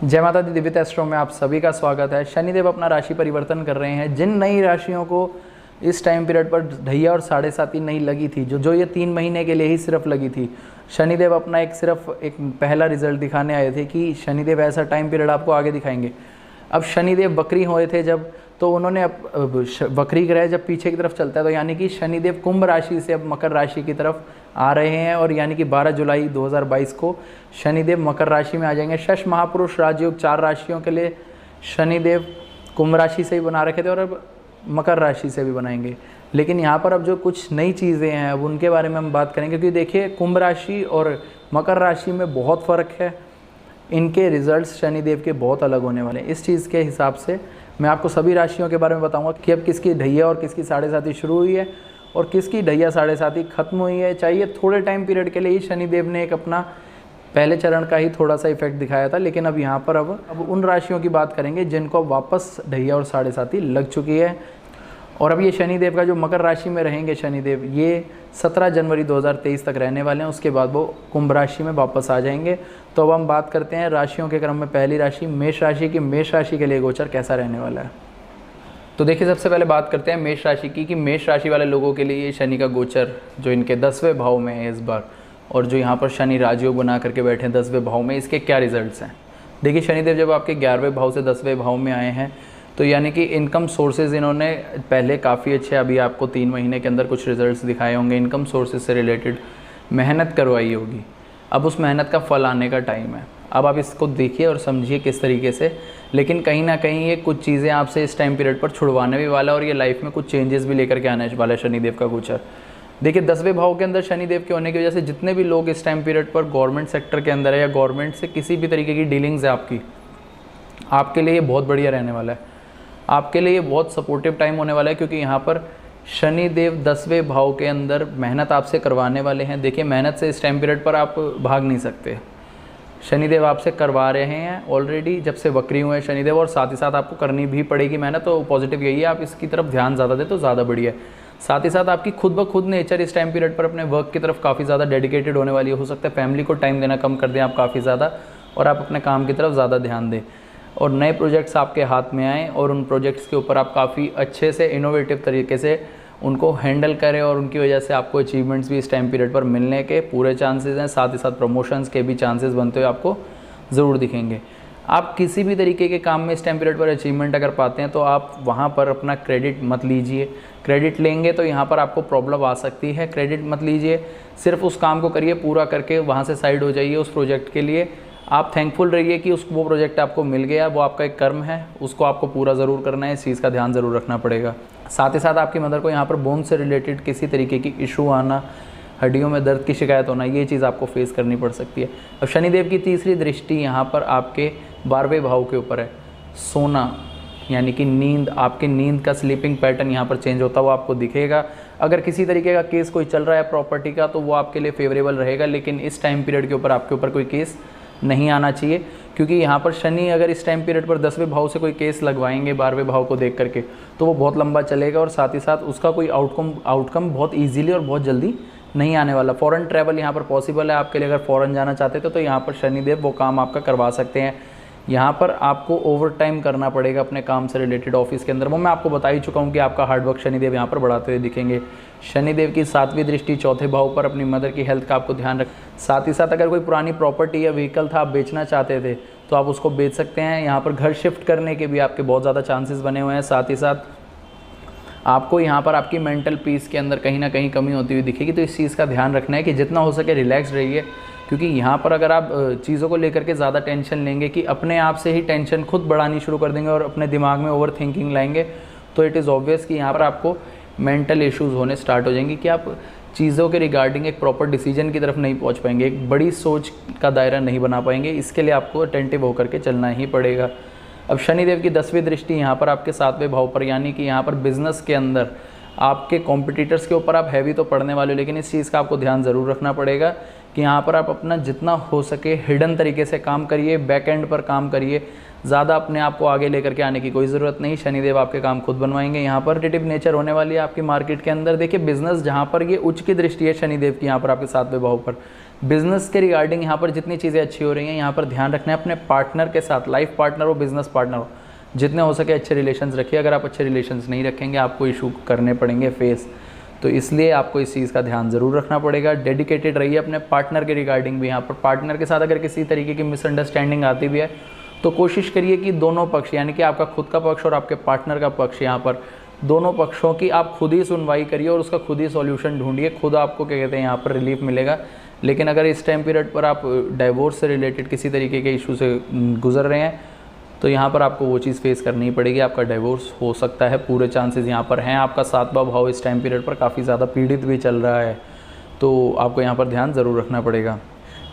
जय माता दी। दिव्य एस्ट्रो में आप सभी का स्वागत है। शनिदेव अपना राशि परिवर्तन कर रहे हैं। जिन नई राशियों को इस टाइम पीरियड पर ढैया और साढ़े साती नहीं लगी थी, जो ये 3 महीने के लिए ही सिर्फ लगी थी, शनिदेव अपना सिर्फ एक पहला रिजल्ट दिखाने आए थे कि शनिदेव ऐसा टाइम पीरियड आपको आगे दिखाएंगे। अब शनिदेव वक्री हुए थे जब, तो उन्होंने अब वक्री ग्रह जब पीछे की तरफ चलता है तो यानी कि शनिदेव कुंभ राशि से अब मकर राशि की तरफ आ रहे हैं और यानी कि 12 जुलाई 2022 को शनिदेव मकर राशि में आ जाएंगे। शश महापुरुष राजयोग 4 राशियों के लिए शनिदेव कुंभ राशि से ही बना रखे थे और अब मकर राशि से भी बनाएंगे। लेकिन यहाँ पर अब जो कुछ नई चीज़ें हैं अब उनके बारे में हम बात करेंगे, क्योंकि देखिए कुंभ राशि और मकर राशि में बहुत फ़र्क है। इनके रिजल्ट्स शनिदेव के बहुत अलग होने वाले हैं। इस चीज़ के हिसाब से मैं आपको सभी राशियों के बारे में बताऊंगा कि अब किसकी ढैया और किसकी साढ़े साती शुरू हुई है और किसकी ढैया साढ़े साती खत्म हुई है। चाहिए थोड़े टाइम पीरियड के लिए ही शनिदेव ने एक अपना पहले चरण का ही थोड़ा सा इफेक्ट दिखाया था, लेकिन अब यहाँ पर अब उन राशियों की बात करेंगे जिनको वापस ढैया और साढ़े साती लग चुकी है। और अब ये शनिदेव का जो मकर राशि में रहेंगे शनिदेव, ये 17 जनवरी 2023 तक रहने वाले हैं। उसके बाद वो कुंभ राशि में वापस आ जाएंगे। तो अब हम बात करते हैं राशियों के क्रम में पहली राशि मेष राशि की। मेष राशि के लिए गोचर कैसा रहने वाला है, तो देखिए सबसे पहले बात करते हैं मेष राशि की कि मेष राशि वाले लोगों के लिए ये शनि का गोचर जो इनके 10वें भाव में है इस बार, और जो यहाँ पर शनि राजयोग बना करके बैठे हैं 10वें भाव में, इसके क्या रिजल्ट्स हैं। देखिए शनिदेव जब आपके 11वें भाव से 10वें भाव में आए हैं तो यानी कि इनकम सोर्सेज इन्होंने पहले काफ़ी अच्छे, अभी आपको 3 महीने के अंदर कुछ रिजल्ट्स दिखाए होंगे। इनकम सोर्सेज से रिलेटेड मेहनत करवाई होगी। अब उस मेहनत का फल आने का टाइम है। अब आप इसको देखिए और समझिए किस तरीके से। लेकिन कहीं ना कहीं ये कुछ चीज़ें आपसे इस टाइम पीरियड पर छुड़वाने भी वाला है और ये लाइफ में कुछ चेंजेस भी लेकर के आने वाला है शनिदेव का गोचर। देखिए 10वें भाव के अंदर शनिदेव के होने की वजह से जितने भी लोग इस टाइम पीरियड पर गवर्नमेंट सेक्टर के अंदर है या गवर्नमेंट से किसी भी तरीके की डीलिंग्स है आपके लिए ये बहुत बढ़िया रहने वाला है। आपके लिए ये बहुत सपोर्टिव टाइम होने वाला है, क्योंकि यहाँ पर शनिदेव 10वें भाव के अंदर मेहनत आपसे करवाने वाले हैं। देखिए मेहनत से इस टाइम पीरियड पर आप भाग नहीं सकते। शनिदेव आपसे करवा रहे हैं ऑलरेडी जब से वक्री हुए हैं शनिदेव, और साथ ही साथ आपको करनी भी पड़ेगी मेहनत। तो पॉजिटिव यही है, आप इसकी तरफ ध्यान ज़्यादा दें तो ज़्यादा बढ़िया है। साथ ही साथ आपकी खुद ब खुद नेचर इस टाइम पीरियड पर अपने वर्क की तरफ काफ़ी ज़्यादा डेडिकेटेड होने वाली है। हो सकता है फैमिली को टाइम देना कम कर दें आप काफ़ी ज़्यादा, और आप अपने काम की तरफ ज़्यादा ध्यान दें और नए प्रोजेक्ट्स आपके हाथ में आएँ और उन प्रोजेक्ट्स के ऊपर आप काफ़ी अच्छे से इनोवेटिव तरीके से उनको हैंडल करें, और उनकी वजह से आपको अचीवमेंट्स भी इस टाइम पीरियड पर मिलने के पूरे चांसेस हैं। साथ ही साथ प्रमोशंस के भी चांसेस बनते हुए आपको ज़रूर दिखेंगे। आप किसी भी तरीके के काम में इस टाइम पीरियड पर अचीवमेंट अगर पाते हैं तो आप वहाँ पर अपना क्रेडिट मत लीजिए। क्रेडिट लेंगे तो यहाँ पर आपको प्रॉब्लम आ सकती है। क्रेडिट मत लीजिए, सिर्फ उस काम को करिए, पूरा करके वहाँ से साइड हो जाइए। उस प्रोजेक्ट के लिए आप थैंकफुल रहिए कि वो प्रोजेक्ट आपको मिल गया, वो आपका एक कर्म है, उसको आपको पूरा ज़रूर करना है। इस चीज़ का ध्यान ज़रूर रखना पड़ेगा। साथ ही साथ आपकी मदर को यहाँ पर बोन से रिलेटेड किसी तरीके की इशू आना, हड्डियों में दर्द की शिकायत होना, ये चीज़ आपको फेस करनी पड़ सकती है। अब शनिदेव की तीसरी दृष्टि यहाँ पर आपके 12वें भाव के ऊपर है। सोना यानी कि नींद, आपकी नींद का स्लीपिंग पैटर्न यहाँ पर चेंज होता हुआ आपको दिखेगा। अगर किसी तरीके का केस कोई चल रहा है प्रॉपर्टी का तो वो आपके लिए फेवरेबल रहेगा, लेकिन इस टाइम पीरियड के ऊपर आपके ऊपर कोई केस नहीं आना चाहिए, क्योंकि यहाँ पर शनि अगर इस टाइम पीरियड पर 10वें भाव से कोई केस लगवाएंगे 12वें भाव को देख करके तो वो बहुत लंबा चलेगा और साथ ही साथ उसका कोई आउटकम बहुत ईजीली और बहुत जल्दी नहीं आने वाला। फॉरेन ट्रैवल यहाँ पर पॉसिबल है आपके लिए। अगर फॉरेन जाना चाहते थे तो यहाँ पर शनिदेव वो काम आपका करवा सकते हैं। यहाँ पर आपको ओवर टाइम करना पड़ेगा अपने काम से रिलेटेड ऑफिस के अंदर। वो मैं आपको बता ही चुका हूँ कि आपका हार्डवर्क शनिदेव यहाँ पर बढ़ाते हुए दिखेंगे। शनिदेव की 7वीं दृष्टि 4थे भाव पर, अपनी मदर की हेल्थ का आपको ध्यान रख। साथ ही साथ अगर कोई पुरानी प्रॉपर्टी या व्हीकल था आप बेचना चाहते थे तो आप उसको बेच सकते हैं। यहाँ पर घर शिफ्ट करने के भी आपके बहुत ज़्यादा चांसेस बने हुए हैं। साथ ही साथ आपको यहाँ पर आपकी मेंटल पीस के अंदर कहीं ना कहीं कमी होती हुई दिखेगी। तो इस चीज़ का ध्यान रखना है कि जितना हो सके रिलैक्स रहिए, क्योंकि यहाँ पर अगर आप चीज़ों को लेकर के ज़्यादा टेंशन लेंगे कि अपने आप से ही टेंशन खुद बढ़ानी शुरू कर देंगे और अपने दिमाग में ओवर थिंकिंग लाएंगे, तो इट इज़ ऑब्वियस कि यहाँ पर आपको मेंटल इश्यूज़ होने स्टार्ट हो जाएंगी कि आप चीज़ों के रिगार्डिंग एक प्रॉपर डिसीजन की तरफ नहीं पहुँच पाएंगे, एक बड़ी सोच का दायरा नहीं बना पाएंगे। इसके लिए आपको अटेंटिव होकर के चलना ही पड़ेगा। अब शनिदेव की 10वीं दृष्टि यहाँ पर आपके 7वें भाव पर, यानी कि यहाँ पर बिजनेस के अंदर आपके कॉम्पिटिटर्स के ऊपर आप हैवी तो पढ़ने वाले हो, लेकिन इस चीज़ का आपको ध्यान ज़रूर रखना पड़ेगा कि यहाँ पर आप अपना जितना हो सके हिडन तरीके से काम करिए, बैक एंड पर काम करिए। ज़्यादा अपने आप को आगे लेकर के आने की कोई ज़रूरत नहीं। शनिदेव आपके काम खुद बनवाएंगे। यहाँ पर क्रिएटिव नेचर होने वाली है आपकी मार्केट के अंदर। देखिए बिजनेस जहाँ पर ये उच्च की दृष्टि है शनिदेव की यहाँ पर आपके 7वें भाव पर, बिजनेस के रिगार्डिंग यहाँ पर जितनी चीज़ें अच्छी हो रही हैं, यहाँ पर ध्यान रखना है अपने पार्टनर के साथ, लाइफ पार्टनर हो, बिजनेस पार्टनर हो, जितने हो सके अच्छे रिलेशंस रखिए। अगर आप अच्छे रिलेशंस नहीं रखेंगे आपको इशू करने पड़ेंगे फेस, तो इसलिए आपको इस चीज़ का ध्यान ज़रूर रखना पड़ेगा। डेडिकेटेड रहिए अपने पार्टनर के रिगार्डिंग भी। यहाँ पर पार्टनर के साथ अगर किसी तरीके की मिसअंडरस्टैंडिंग आती भी है तो कोशिश करिए कि दोनों पक्ष, यानी कि आपका खुद का पक्ष और आपके पार्टनर का पक्ष, यहाँ पर दोनों पक्षों की आप खुद ही सुनवाई करिए और उसका खुद ही सॉल्यूशन ढूंढिए। खुद आपको क्या कहते हैं यहाँ पर रिलीफ मिलेगा। लेकिन अगर इस टाइम पीरियड पर आप डाइवोर्स से रिलेटेड किसी तरीके के इशू से गुजर रहे हैं तो यहाँ पर आपको वो चीज़ फेस करनी पड़ेगी। आपका डाइवोर्स हो सकता है, पूरे चांसेस यहाँ पर हैं। आपका 7वां भाव इस टाइम पीरियड पर काफ़ी ज़्यादा पीड़ित भी चल रहा है, तो आपको यहाँ पर ध्यान ज़रूर रखना पड़ेगा।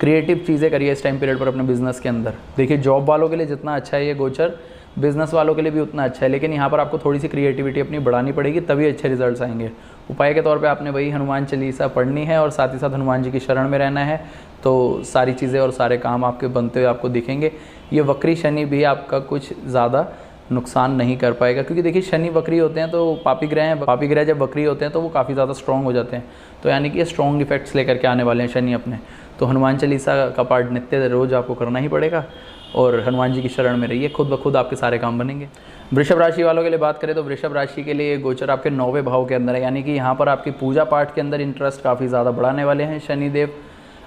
क्रिएटिव चीज़ें करिए इस टाइम पीरियड पर अपने बिजनेस के अंदर। देखिए जॉब वालों के लिए जितना अच्छा है ये गोचर, बिजनेस वालों के लिए भी उतना अच्छा है, लेकिन यहाँ पर आपको थोड़ी सी क्रिएटिविटी अपनी बढ़ानी पड़ेगी, तभी अच्छे रिजल्ट्स आएंगे। उपाय के तौर पे आपने वही हनुमान चालीसा पढ़नी है और साथ ही साथ हनुमान जी की शरण में रहना है, तो सारी चीज़ें और सारे काम आपके बनते हुए आपको दिखेंगे। ये वक्री शनि भी आपका कुछ ज़्यादा नुकसान नहीं कर पाएगा, क्योंकि देखिए शनि वक्री होते हैं तो पापी ग्रह हैं, पापी ग्रह जब वक्री होते हैं तो वो काफ़ी ज़्यादा स्ट्रॉन्ग हो जाते हैं, तो यानी कि ये स्ट्रॉन्ग इफेक्ट्स लेकर के आने वाले हैं शनि अपने। तो हनुमान चालीसा का पाठ नित्य रोज़ आपको करना ही पड़ेगा और हनुमान जी की शरण में रहिए, खुद ब खुद आपके सारे काम बनेंगे। वृषभ राशि वालों के लिए बात करें तो वृषभ राशि के लिए गोचर आपके 9वें भाव के अंदर है, यानी कि यहाँ पर आपकी पूजा पाठ के अंदर इंटरेस्ट काफ़ी ज़्यादा बढ़ाने वाले हैं शनिदेव।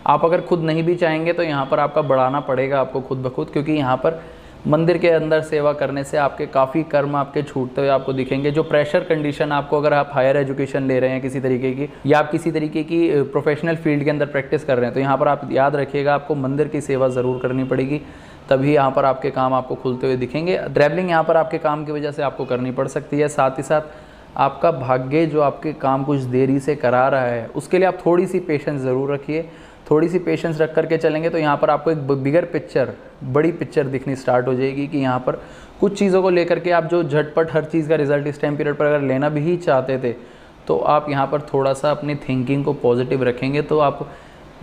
आप अगर खुद नहीं भी चाहेंगे तो यहाँ पर आपका बढ़ाना पड़ेगा आपको खुद ब खुद, क्योंकि यहाँ पर मंदिर के अंदर सेवा करने से आपके काफ़ी कर्म आपके छूटते हुए आपको दिखेंगे। जो प्रेशर कंडीशन आपको, अगर आप हायर एजुकेशन ले रहे हैं किसी तरीके की, या आप किसी तरीके की प्रोफेशनल फील्ड के अंदर प्रैक्टिस कर रहे हैं, तो यहाँ पर आप याद रखिएगा आपको मंदिर की सेवा ज़रूर करनी पड़ेगी, तभी यहाँ पर आपके काम आपको खुलते हुए दिखेंगे। ट्रैवलिंग यहाँ पर आपके काम की वजह से आपको करनी पड़ सकती है। साथ ही साथ आपका भाग्य जो आपके काम कुछ देरी से करा रहा है, उसके लिए आप थोड़ी सी पेशेंस ज़रूर रखिए। थोड़ी सी पेशेंस रख करके चलेंगे तो यहाँ पर आपको एक बिगर पिक्चर, बड़ी पिक्चर दिखनी स्टार्ट हो जाएगी कि यहाँ पर कुछ चीज़ों को लेकर के आप जो झटपट हर चीज़ का रिजल्ट इस टाइम पीरियड पर अगर लेना भी चाहते थे, तो आप यहाँ पर थोड़ा सा अपनी थिंकिंग को पॉजिटिव रखेंगे तो आप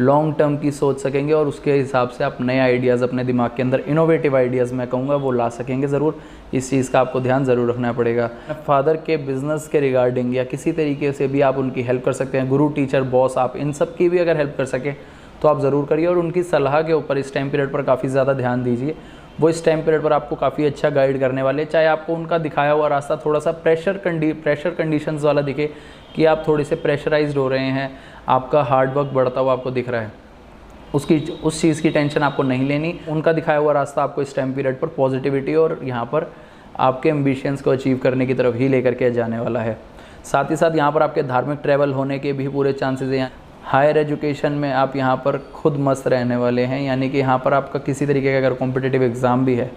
लॉन्ग टर्म की सोच सकेंगे और उसके हिसाब से आप नए आइडियाज़ अपने दिमाग के अंदर, इनोवेटिव आइडियाज़ मैं कहूँगा, वो ला सकेंगे ज़रूर। इस चीज़ का आपको ध्यान ज़रूर रखना पड़ेगा। फादर के बिज़नेस के रिगार्डिंग या किसी तरीके से भी आप उनकी हेल्प कर सकते हैं, गुरु, टीचर, बॉस, आप इन सब की भी अगर हेल्प कर सकें तो आप ज़रूर करिए। और उनकी सलाह के ऊपर इस टाइम पीरियड पर काफ़ी ज़्यादा ध्यान दीजिए। वो इस टाइम पीरियड पर आपको काफ़ी अच्छा गाइड करने वाले, चाहे आपको उनका दिखाया हुआ रास्ता थोड़ा सा प्रेशर कंडीशंस वाला दिखे कि आप थोड़े से प्रेशराइज्ड हो रहे हैं, आपका हार्ड वर्क बढ़ता हुआ आपको दिख रहा है, उस चीज़ की टेंशन आपको नहीं लेनी। उनका दिखाया हुआ रास्ता आपको इस टाइम पीरियड पर पॉजिटिविटी और यहाँ पर आपके एम्बिशंस को अचीव करने की तरफ ही लेकर के जाने वाला है। साथ ही साथ यहाँ पर आपके धार्मिक ट्रैवल होने के भी पूरे चांसेस हैं। हायर एजुकेशन में आप यहाँ पर खुद मस्त रहने वाले हैं, यानी कि यहाँ पर आपका किसी तरीके का अगर कॉम्पिटिटिव एग्ज़ाम भी है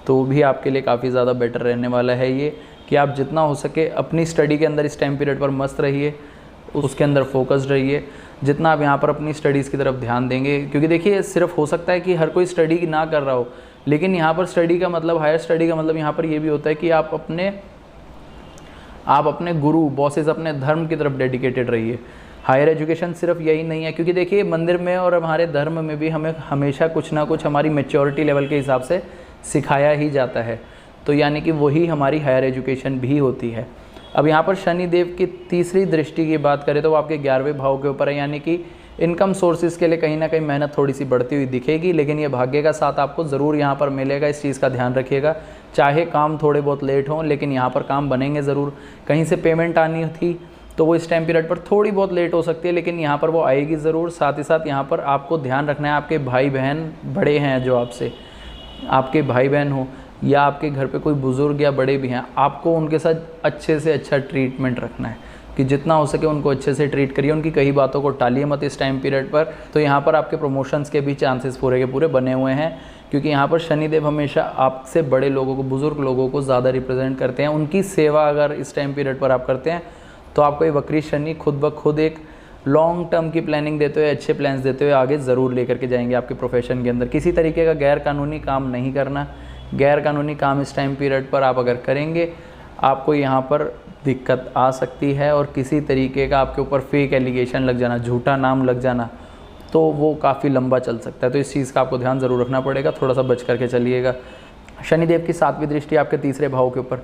तो भी आपके लिए काफ़ी ज़्यादा बेटर रहने वाला है ये, कि आप जितना हो सके अपनी स्टडी के अंदर इस टाइम पीरियड पर मस्त रहिए, उसके अंदर फोकस्ड रहिए। जितना आप यहाँ पर अपनी स्टडीज़ की तरफ ध्यान देंगे, क्योंकि देखिए सिर्फ हो सकता है कि हर कोई स्टडी ना कर रहा हो, लेकिन यहाँ पर स्टडी का मतलब, हायर स्टडी का मतलब यहाँ पर ये भी होता है कि आप अपने गुरु, बॉसेस, अपने धर्म की तरफ डेडिकेटेड रहिए। हायर एजुकेशन सिर्फ यही नहीं है, क्योंकि देखिए मंदिर में और हमारे धर्म में भी हमें हमेशा कुछ ना कुछ हमारी मैच्योरिटी लेवल के हिसाब से सिखाया ही जाता है, तो यानी कि वही हमारी हायर एजुकेशन भी होती है। अब यहाँ पर शनि देव की तीसरी दृष्टि की बात करें तो वो आपके 11वें भाव के ऊपर है, यानी कि इनकम सोर्सेज के लिए कहीं ना कहीं मेहनत थोड़ी सी बढ़ती हुई दिखेगी, लेकिन ये भाग्य का साथ आपको ज़रूर यहाँ पर मिलेगा। इस चीज़ का ध्यान रखिएगा। चाहे काम थोड़े बहुत लेट हों, लेकिन यहाँ पर काम बनेंगे ज़रूर। कहीं से पेमेंट आनी थी तो वो इस टाइम पीरियड पर थोड़ी बहुत लेट हो सकती है, लेकिन यहाँ पर वो आएगी ज़रूर। साथ ही साथ यहाँ पर आपको ध्यान रखना है, आपके भाई बहन बड़े हैं जो आपसे, आपके भाई बहन हो या आपके घर पे कोई बुज़ुर्ग या बड़े भी हैं, आपको उनके साथ अच्छे से अच्छा ट्रीटमेंट रखना है, कि जितना हो सके उनको अच्छे से ट्रीट करिए, उनकी कई बातों को टालिए मत इस टाइम पीरियड पर। तो यहाँ पर आपके प्रमोशंस के भी चांसेस पूरे के पूरे बने हुए हैं, क्योंकि यहाँ पर शनिदेव हमेशा आपसे बड़े लोगों को, बुज़ुर्ग लोगों को ज़्यादा रिप्रेजेंट करते हैं। उनकी सेवा अगर इस टाइम पीरियड पर आप करते हैं तो आपको ये वक्री शनि खुद ब खुद एक लॉन्ग टर्म की प्लानिंग देते हुए, अच्छे प्लान्स देते हुए आगे ज़रूर लेकर के जाएंगे आपके प्रोफेशन के अंदर। किसी तरीके का गैर कानूनी काम नहीं करना। गैर कानूनी काम इस टाइम पीरियड पर आप अगर करेंगे, आपको यहाँ पर दिक्कत आ सकती है, और किसी तरीके का आपके ऊपर फेक एलिगेशन लग जाना, झूठा नाम लग जाना, तो वो काफ़ी लंबा चल सकता है। तो इस चीज़ का आपको ध्यान ज़रूर रखना पड़ेगा, थोड़ा सा बच करके चलिएगा। शनिदेव की 7वीं दृष्टि आपके तीसरे भाव के ऊपर,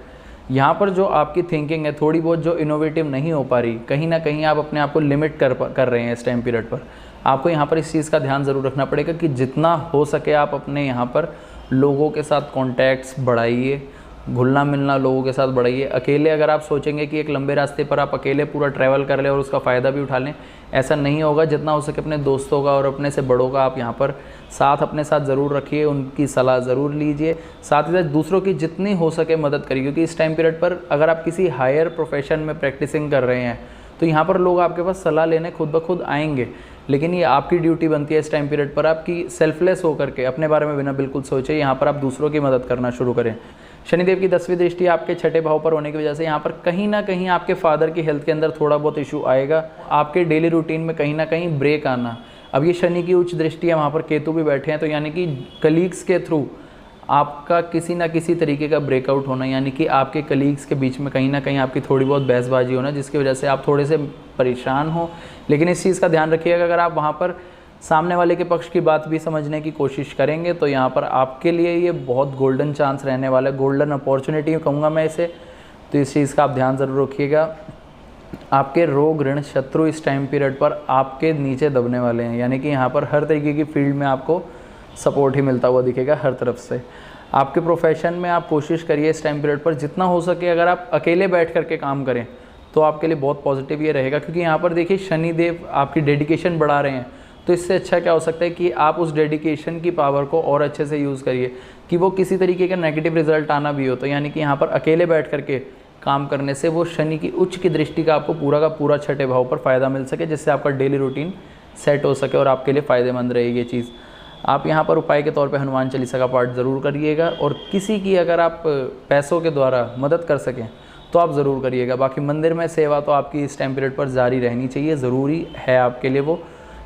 यहाँ पर जो आपकी थिंकिंग है थोड़ी बहुत जो इनोवेटिव नहीं हो पा रही, कहीं ना कहीं आप अपने आप को लिमिट कर रहे हैं इस टाइम पीरियड पर। आपको यहाँ पर इस चीज़ का ध्यान ज़रूर रखना पड़ेगा कि जितना हो सके आप अपने यहाँ पर लोगों के साथ कॉन्टैक्ट्स बढ़ाइए, घुलना मिलना लोगों के साथ बढ़ाइए। अकेले अगर आप सोचेंगे कि एक लंबे रास्ते पर आप अकेले पूरा ट्रैवल कर लें और उसका फ़ायदा भी उठा लें, ऐसा नहीं होगा। जितना हो सके अपने दोस्तों का और अपने से बड़ों का आप यहाँ पर साथ अपने साथ ज़रूर रखिए, उनकी सलाह ज़रूर लीजिए। साथ ही साथ दूसरों की जितनी हो सके मदद करिए, क्योंकि इस टाइम पीरियड पर अगर आप किसी हायर प्रोफेशन में प्रैक्टिसिंग कर रहे हैं तो यहाँ पर लोग आपके पास सलाह लेने खुद ब खुद आएंगे, लेकिन ये आपकी ड्यूटी बनती है इस टाइम पीरियड पर आपकी सेल्फलेस होकर के अपने बारे में बिना बिल्कुल सोचे यहाँ पर आप दूसरों की मदद करना शुरू करें। शनिदेव की 10वीं दृष्टि आपके छठे भाव पर होने की वजह से यहाँ पर कहीं ना कहीं आपके फादर की हेल्थ के अंदर थोड़ा बहुत इशू आएगा, आपके डेली रूटीन में कहीं ना कहीं ब्रेक आना। अब ये शनि की उच्च दृष्टि है, वहाँ पर केतु भी बैठे हैं, तो यानी कि कलीग्स के थ्रू आपका किसी ना किसी तरीके का ब्रेकआउट होना, यानी कि आपके कलीग्स के बीच में कहीं ना कहीं आपकी थोड़ी बहुत बहसबाजी होना, जिसकी वजह से आप थोड़े से परेशान हो। लेकिन इस चीज़ का ध्यान रखिएगा, अगर आप वहाँ पर सामने वाले के पक्ष की बात भी समझने की कोशिश करेंगे तो यहाँ पर आपके लिए ये बहुत गोल्डन चांस रहने वाला है, गोल्डन अपॉर्चुनिटी कहूँगा मैं इसे। तो इस चीज़ का आप ध्यान ज़रूर रखिएगा। आपके रोग ऋण शत्रु इस टाइम पीरियड पर आपके नीचे दबने वाले हैं, यानी कि यहाँ पर हर तरीके की फील्ड में आपको सपोर्ट ही मिलता हुआ दिखेगा हर तरफ से। आपके प्रोफेशन में आप कोशिश करिए इस टाइम पीरियड पर जितना हो सके, अगर आप अकेले बैठ करके काम करें तो आपके लिए बहुत पॉजिटिव ये रहेगा, क्योंकि यहाँ पर देखिए शनिदेव आपकी डेडिकेशन बढ़ा रहे हैं। तो इससे अच्छा क्या हो सकता है कि आप उस डेडिकेशन की पावर को और अच्छे से यूज़ करिए कि वो किसी तरीके का नेगेटिव रिजल्ट आना भी हो तो यानी कि यहाँ पर अकेले बैठ करके काम करने से वो शनि की उच्च की दृष्टि का आपको पूरा का पूरा छठे भाव पर फ़ायदा मिल सके, जिससे आपका डेली रूटीन सेट हो सके और आपके लिए फ़ायदेमंद रहेगी ये चीज़। आप यहाँ पर उपाय के तौर पे हनुमान चालीसा का पाठ ज़रूर करिएगा, और किसी की अगर आप पैसों के द्वारा मदद कर सकें तो आप ज़रूर करिएगा। बाकी मंदिर में सेवा तो आपकी इस टाइम पीरियड पर जारी रहनी चाहिए, ज़रूरी है आपके लिए वो,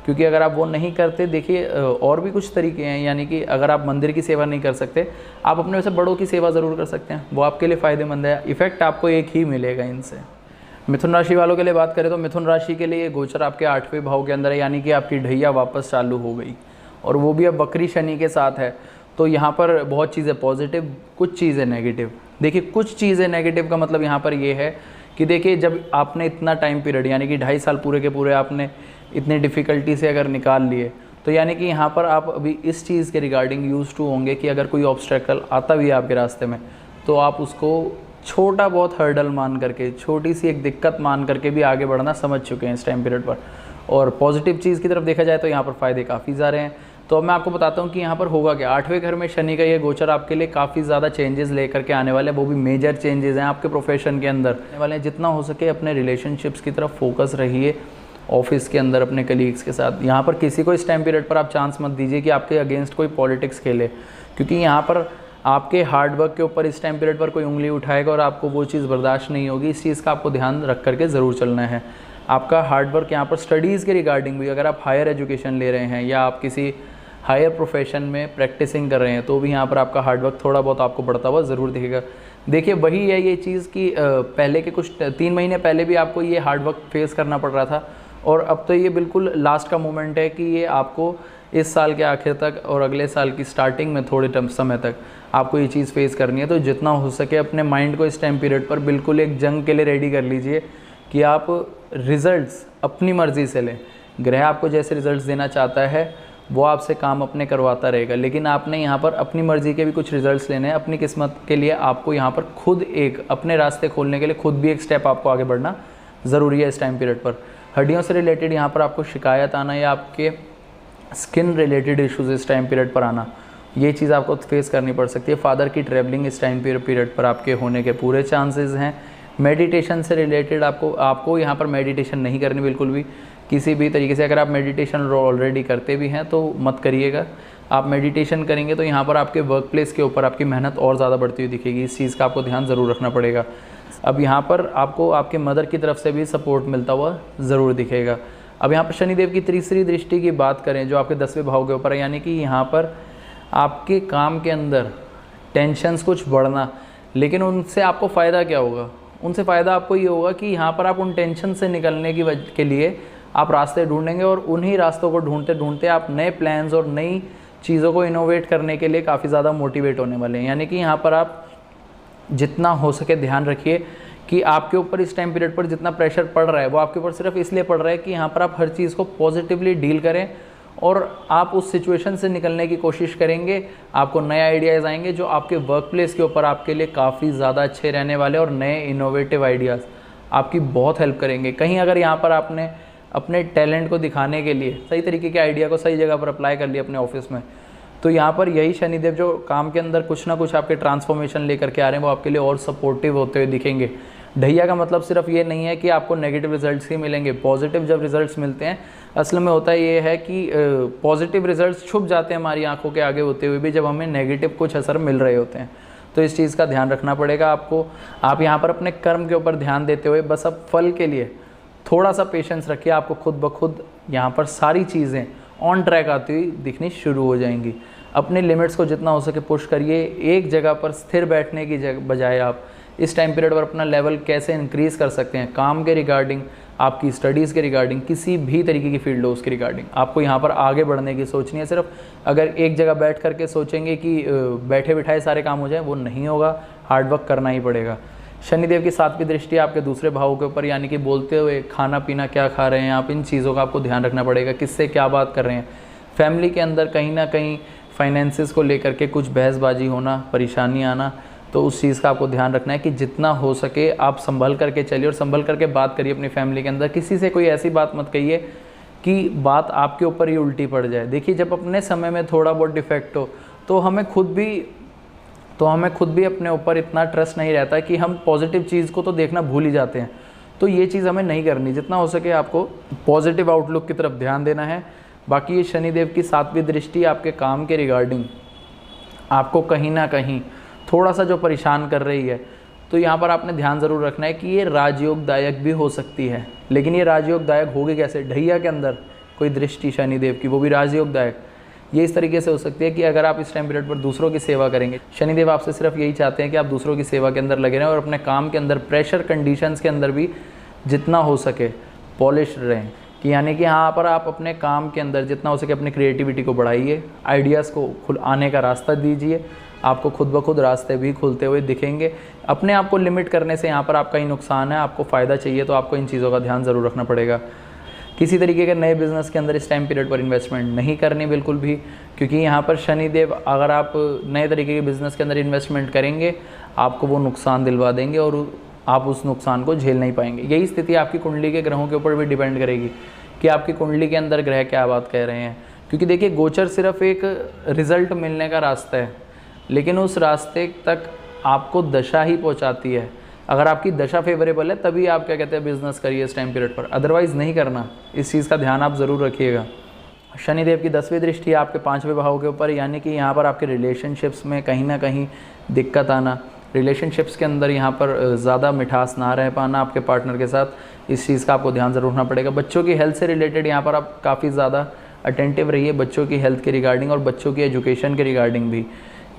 क्योंकि अगर आप वो नहीं करते, देखिए और भी कुछ तरीके हैं, यानी कि अगर आप मंदिर की सेवा नहीं कर सकते, आप अपने वैसे बड़ों की सेवा ज़रूर कर सकते हैं, वो आपके लिए फ़ायदेमंद है। इफ़ेक्ट आपको एक ही मिलेगा इनसे। मिथुन राशि वालों के लिए बात करें तो मिथुन राशि के लिए गोचर आपके 8वें भाव के अंदर है, यानी कि आपकी ढैया वापस चालू हो गई, और वो भी अब बकरी शनि के साथ है। तो यहाँ पर बहुत चीज़ें पॉजिटिव, कुछ चीज़ें नेगेटिव। देखिए कुछ चीज़ें नेगेटिव का मतलब यहाँ पर ये है कि देखिए जब आपने इतना टाइम पीरियड यानी कि 2.5 साल पूरे के पूरे आपने इतनी डिफ़िकल्टी से अगर निकाल लिए, तो यानी कि यहाँ पर आप अभी इस चीज़ के रिगार्डिंग यूज़ टू होंगे कि अगर कोई ऑब्स्टेकल आता भी है आपके रास्ते में तो आप उसको छोटा बहुत हर्डल मान करके, छोटी सी एक दिक्कत मान करके भी आगे बढ़ना समझ चुके हैं इस टाइम पीरियड पर। और पॉजिटिव चीज़ की तरफ देखा जाए तो यहाँ पर फ़ायदे काफ़ी सारे हैं। तो अब मैं आपको बताता हूँ कि यहाँ पर होगा क्या। 8वें घर में शनि का ये गोचर आपके लिए काफ़ी ज़्यादा चेंजेस लेकर के आने वाले हैं, वो भी मेजर चेंजेस हैं आपके प्रोफेशन के अंदर आने वाले हैं। जितना हो सके अपने रिलेशनशिप्स की तरफ फोकस रहिए, ऑफिस के अंदर अपने कलीग्स के साथ। यहाँ पर किसी को इस टाइम पीरियड पर आप चांस मत दीजिए कि आपके अगेंस्ट कोई पॉलिटिक्स खेले, क्योंकि यहाँ पर आपके हार्डवर्क के ऊपर इस टाइम पीरियड पर कोई उंगली उठाएगा और आपको वो चीज़ बर्दाश्त नहीं होगी। इस चीज़ का आपको ध्यान रख करके ज़रूर चलना है। आपका हार्डवर्क यहाँ पर स्टडीज़ के रिगार्डिंग भी, अगर आप हायर एजुकेशन ले रहे हैं या आप किसी हायर प्रोफेशन में प्रैक्टिसिंग कर रहे हैं तो भी यहाँ पर आपका हार्डवर्क थोड़ा बहुत आपको बढ़ता हुआ ज़रूर दिखेगा। देखिए वही है ये चीज़ कि पहले के कुछ 3 महीने पहले भी आपको ये हार्डवर्क फेस करना पड़ रहा था, और अब तो ये बिल्कुल लास्ट का मोमेंट है कि ये आपको इस साल के आखिर तक और अगले साल की स्टार्टिंग में थोड़े समय तक आपको ये चीज़ फेस करनी है। तो जितना हो सके अपने माइंड को इस टाइम पीरियड पर बिल्कुल एक जंग के लिए रेडी कर लीजिए कि आप रिज़ल्ट्स अपनी मर्ज़ी से लें। ग्रह आपको जैसे रिज़ल्ट्स देना चाहता है वो आपसे काम अपने करवाता रहेगा, लेकिन आपने यहाँ पर अपनी मर्ज़ी के भी कुछ रिज़ल्ट्स लेने हैं। अपनी किस्मत के लिए आपको यहाँ पर खुद एक अपने रास्ते खोलने के लिए खुद भी एक स्टेप आपको आगे बढ़ना ज़रूरी है इस टाइम पीरियड पर। हड्डियों से रिलेटेड यहाँ पर आपको शिकायत आना या आपके स्किन रिलेटेड इश्यूज़ इस टाइम पीरियड पर आना, ये चीज़ आपको फेस करनी पड़ सकती है। फादर की ट्रैवलिंग इस टाइम पीरियड पर आपके होने के पूरे चांसेस हैं। मेडिटेशन से रिलेटेड आपको यहाँ पर मेडिटेशन नहीं करनी बिल्कुल भी, किसी भी तरीके से। अगर आप मेडिटेशन ऑलरेडी करते भी हैं तो मत करिएगा। आप मेडिटेशन करेंगे तो यहाँ पर आपके वर्क प्लेस के ऊपर आपकी मेहनत और ज़्यादा बढ़ती हुई दिखेगी। इस चीज़ का आपको ध्यान ज़रूर रखना पड़ेगा। अब यहाँ पर आपको आपके मदर की तरफ से भी सपोर्ट मिलता हुआ ज़रूर दिखेगा। अब यहाँ पर शनिदेव की तीसरी दृष्टि की बात करें जो आपके 10वें भाव के ऊपर है, यानी कि यहाँ पर आपके काम के अंदर टेंशन्स कुछ बढ़ना, लेकिन उनसे आपको फ़ायदा क्या होगा? उनसे फ़ायदा आपको ये होगा कि यहाँ पर आप उन टेंशन से निकलने के लिए आप रास्ते ढूंढेंगे, और उन्हीं रास्तों को ढूंढते ढूंढते आप नए प्लान्स और नई चीज़ों को इनोवेट करने के लिए काफ़ी ज़्यादा मोटिवेट होने वाले हैं। यानी कि यहाँ पर आप जितना हो सके ध्यान रखिए कि आपके ऊपर इस टाइम पीरियड पर जितना प्रेशर पड़ रहा है वो आपके ऊपर सिर्फ इसलिए पड़ रहा है कि यहाँ पर आप हर चीज़ को पॉजिटिवली डील करें और आप उस सिचुएशन से निकलने की कोशिश करेंगे। आपको नए आइडियाज़ आएंगे जो आपके वर्क प्लेस के ऊपर आपके लिए काफ़ी ज़्यादा अच्छे रहने वाले, और नए इनोवेटिव आइडियाज़ आपकी बहुत हेल्प करेंगे। कहीं अगर यहाँ पर आपने अपने टैलेंट को दिखाने के लिए सही तरीके के आइडिया को सही जगह पर अप्लाई कर लिया अपने ऑफिस में, तो यहाँ पर यही शनिदेव जो काम के अंदर कुछ ना कुछ आपके ट्रांसफॉर्मेशन लेकर के आ रहे हैं वो आपके लिए और सपोर्टिव होते हुए दिखेंगे। ढैया का मतलब सिर्फ ये नहीं है कि आपको नेगेटिव रिजल्ट्स ही मिलेंगे। पॉजिटिव जब रिजल्ट्स मिलते हैं, असल में होता ये है कि पॉजिटिव रिजल्ट्स छुप जाते हैं हमारी आंखों के आगे होते हुए भी जब हमें नेगेटिव कुछ असर मिल रहे होते हैं। तो इस चीज़ का ध्यान रखना पड़ेगा आपको। आप यहाँ पर अपने कर्म के ऊपर ध्यान देते हुए बस अब फल के लिए थोड़ा सा पेशेंस रखिए। आपको खुद ब खुद यहाँ पर सारी चीज़ें ऑन ट्रैक आती हुई दिखनी शुरू हो जाएंगी। अपने लिमिट्स को जितना हो सके पुश करिए। एक जगह पर स्थिर बैठने की बजाय आप इस टाइम पीरियड पर अपना लेवल कैसे इंक्रीज़ कर सकते हैं, काम के रिगार्डिंग, आपकी स्टडीज़ के रिगार्डिंग, किसी भी तरीके की फील्ड हो उसके रिगार्डिंग आपको यहाँ पर आगे बढ़ने की सोचनी है। सिर्फ अगर एक जगह बैठ करके सोचेंगे कि बैठे बिठाए सारे काम हो जाए, वो नहीं होगा, हार्डवर्क करना ही पड़ेगा। शनिदेव की 7वीं दृष्टि आपके दूसरे भाव के ऊपर, यानी कि बोलते हुए खाना पीना क्या खा रहे हैं आप, इन चीज़ों का आपको ध्यान रखना पड़ेगा। किससे क्या बात कर रहे हैं, फैमिली के अंदर कहीं ना कहीं फाइनेंसिस को लेकर के कुछ बहसबाजी होना, परेशानी आना, तो उस चीज़ का आपको ध्यान रखना है कि जितना हो सके आप संभल करके चलिए और संभल करके बात करिए अपनी फैमिली के अंदर। किसी से कोई ऐसी बात मत कहिए कि बात आपके ऊपर ही उल्टी पड़ जाए। देखिए, जब अपने समय में थोड़ा बहुत डिफेक्ट हो तो हमें खुद भी अपने ऊपर इतना ट्रस्ट नहीं रहता कि हम पॉजिटिव चीज़ को तो देखना भूल ही जाते हैं। तो ये चीज़ हमें नहीं करनी। जितना हो सके आपको पॉजिटिव आउटलुक की तरफ ध्यान देना है। बाकी ये शनिदेव की 7वीं दृष्टि आपके काम के रिगार्डिंग आपको कहीं ना कहीं थोड़ा सा जो परेशान कर रही है, तो यहाँ पर आपने ध्यान ज़रूर रखना है कि ये राजयोगदायक भी हो सकती है। लेकिन ये राजयोगदायक होगी कैसे? ढैया के अंदर कोई दृष्टि शनिदेव की, वो भी राजयोगदायक, ये इस तरीके से हो सकती है कि अगर आप इस टाइम पीरियड पर दूसरों की सेवा करेंगे, शनिदेव आपसे सिर्फ यही चाहते हैं कि आप दूसरों की सेवा के अंदर लगे रहें और अपने काम के अंदर प्रेशर कंडीशंस के अंदर भी जितना हो सके पॉलिश रहें। कि यानी कि यहाँ पर आप अपने काम के अंदर जितना हो सके अपनी क्रिएटिविटी को बढ़ाइए, आइडियाज़ को आने का रास्ता दीजिए। आपको खुद ब खुद रास्ते भी खुलते हुए दिखेंगे। अपने आप को लिमिट करने से यहाँ पर आपका ही नुकसान है। आपको फ़ायदा चाहिए तो आपको इन चीज़ों का ध्यान ज़रूर रखना पड़ेगा। किसी तरीके के नए बिज़नेस के अंदर इस टाइम पीरियड पर इन्वेस्टमेंट नहीं करनी बिल्कुल भी, क्योंकि यहाँ पर शनिदेव अगर आप नए तरीके के बिज़नेस के अंदर इन्वेस्टमेंट करेंगे आपको वो नुकसान दिलवा देंगे और आप उस नुकसान को झेल नहीं पाएंगे। यही स्थिति आपकी कुंडली के ग्रहों के ऊपर भी डिपेंड करेगी कि आपकी कुंडली के अंदर ग्रह क्या बात कह रहे हैं। क्योंकि देखिए, गोचर सिर्फ एक रिज़ल्ट मिलने का रास्ता है, लेकिन उस रास्ते तक आपको दशा ही पहुंचाती है। अगर आपकी दशा फेवरेबल है तभी आप क्या कहते हैं बिज़नेस करिए इस टाइम पीरियड पर, अदरवाइज़ नहीं करना। इस चीज़ का ध्यान आप ज़रूर रखिएगा। शनिदेव की 10वीं दृष्टि आपके 5वें भाव के ऊपर, यानी कि यहाँ पर आपके रिलेशनशिप्स में कहीं ना कहीं दिक्कत आना, रिलेशनशिप्स के अंदर यहाँ पर ज़्यादा मिठास ना रह पाना आपके पार्टनर के साथ, इस चीज़ का आपको ध्यान ज़रूर रखना पड़ेगा। बच्चों की हेल्थ से रिलेटेड यहाँ पर आप काफ़ी ज़्यादा अटेंटिव रहिए, बच्चों की हेल्थ के रिगार्डिंग और बच्चों की एजुकेशन के रिगार्डिंग भी।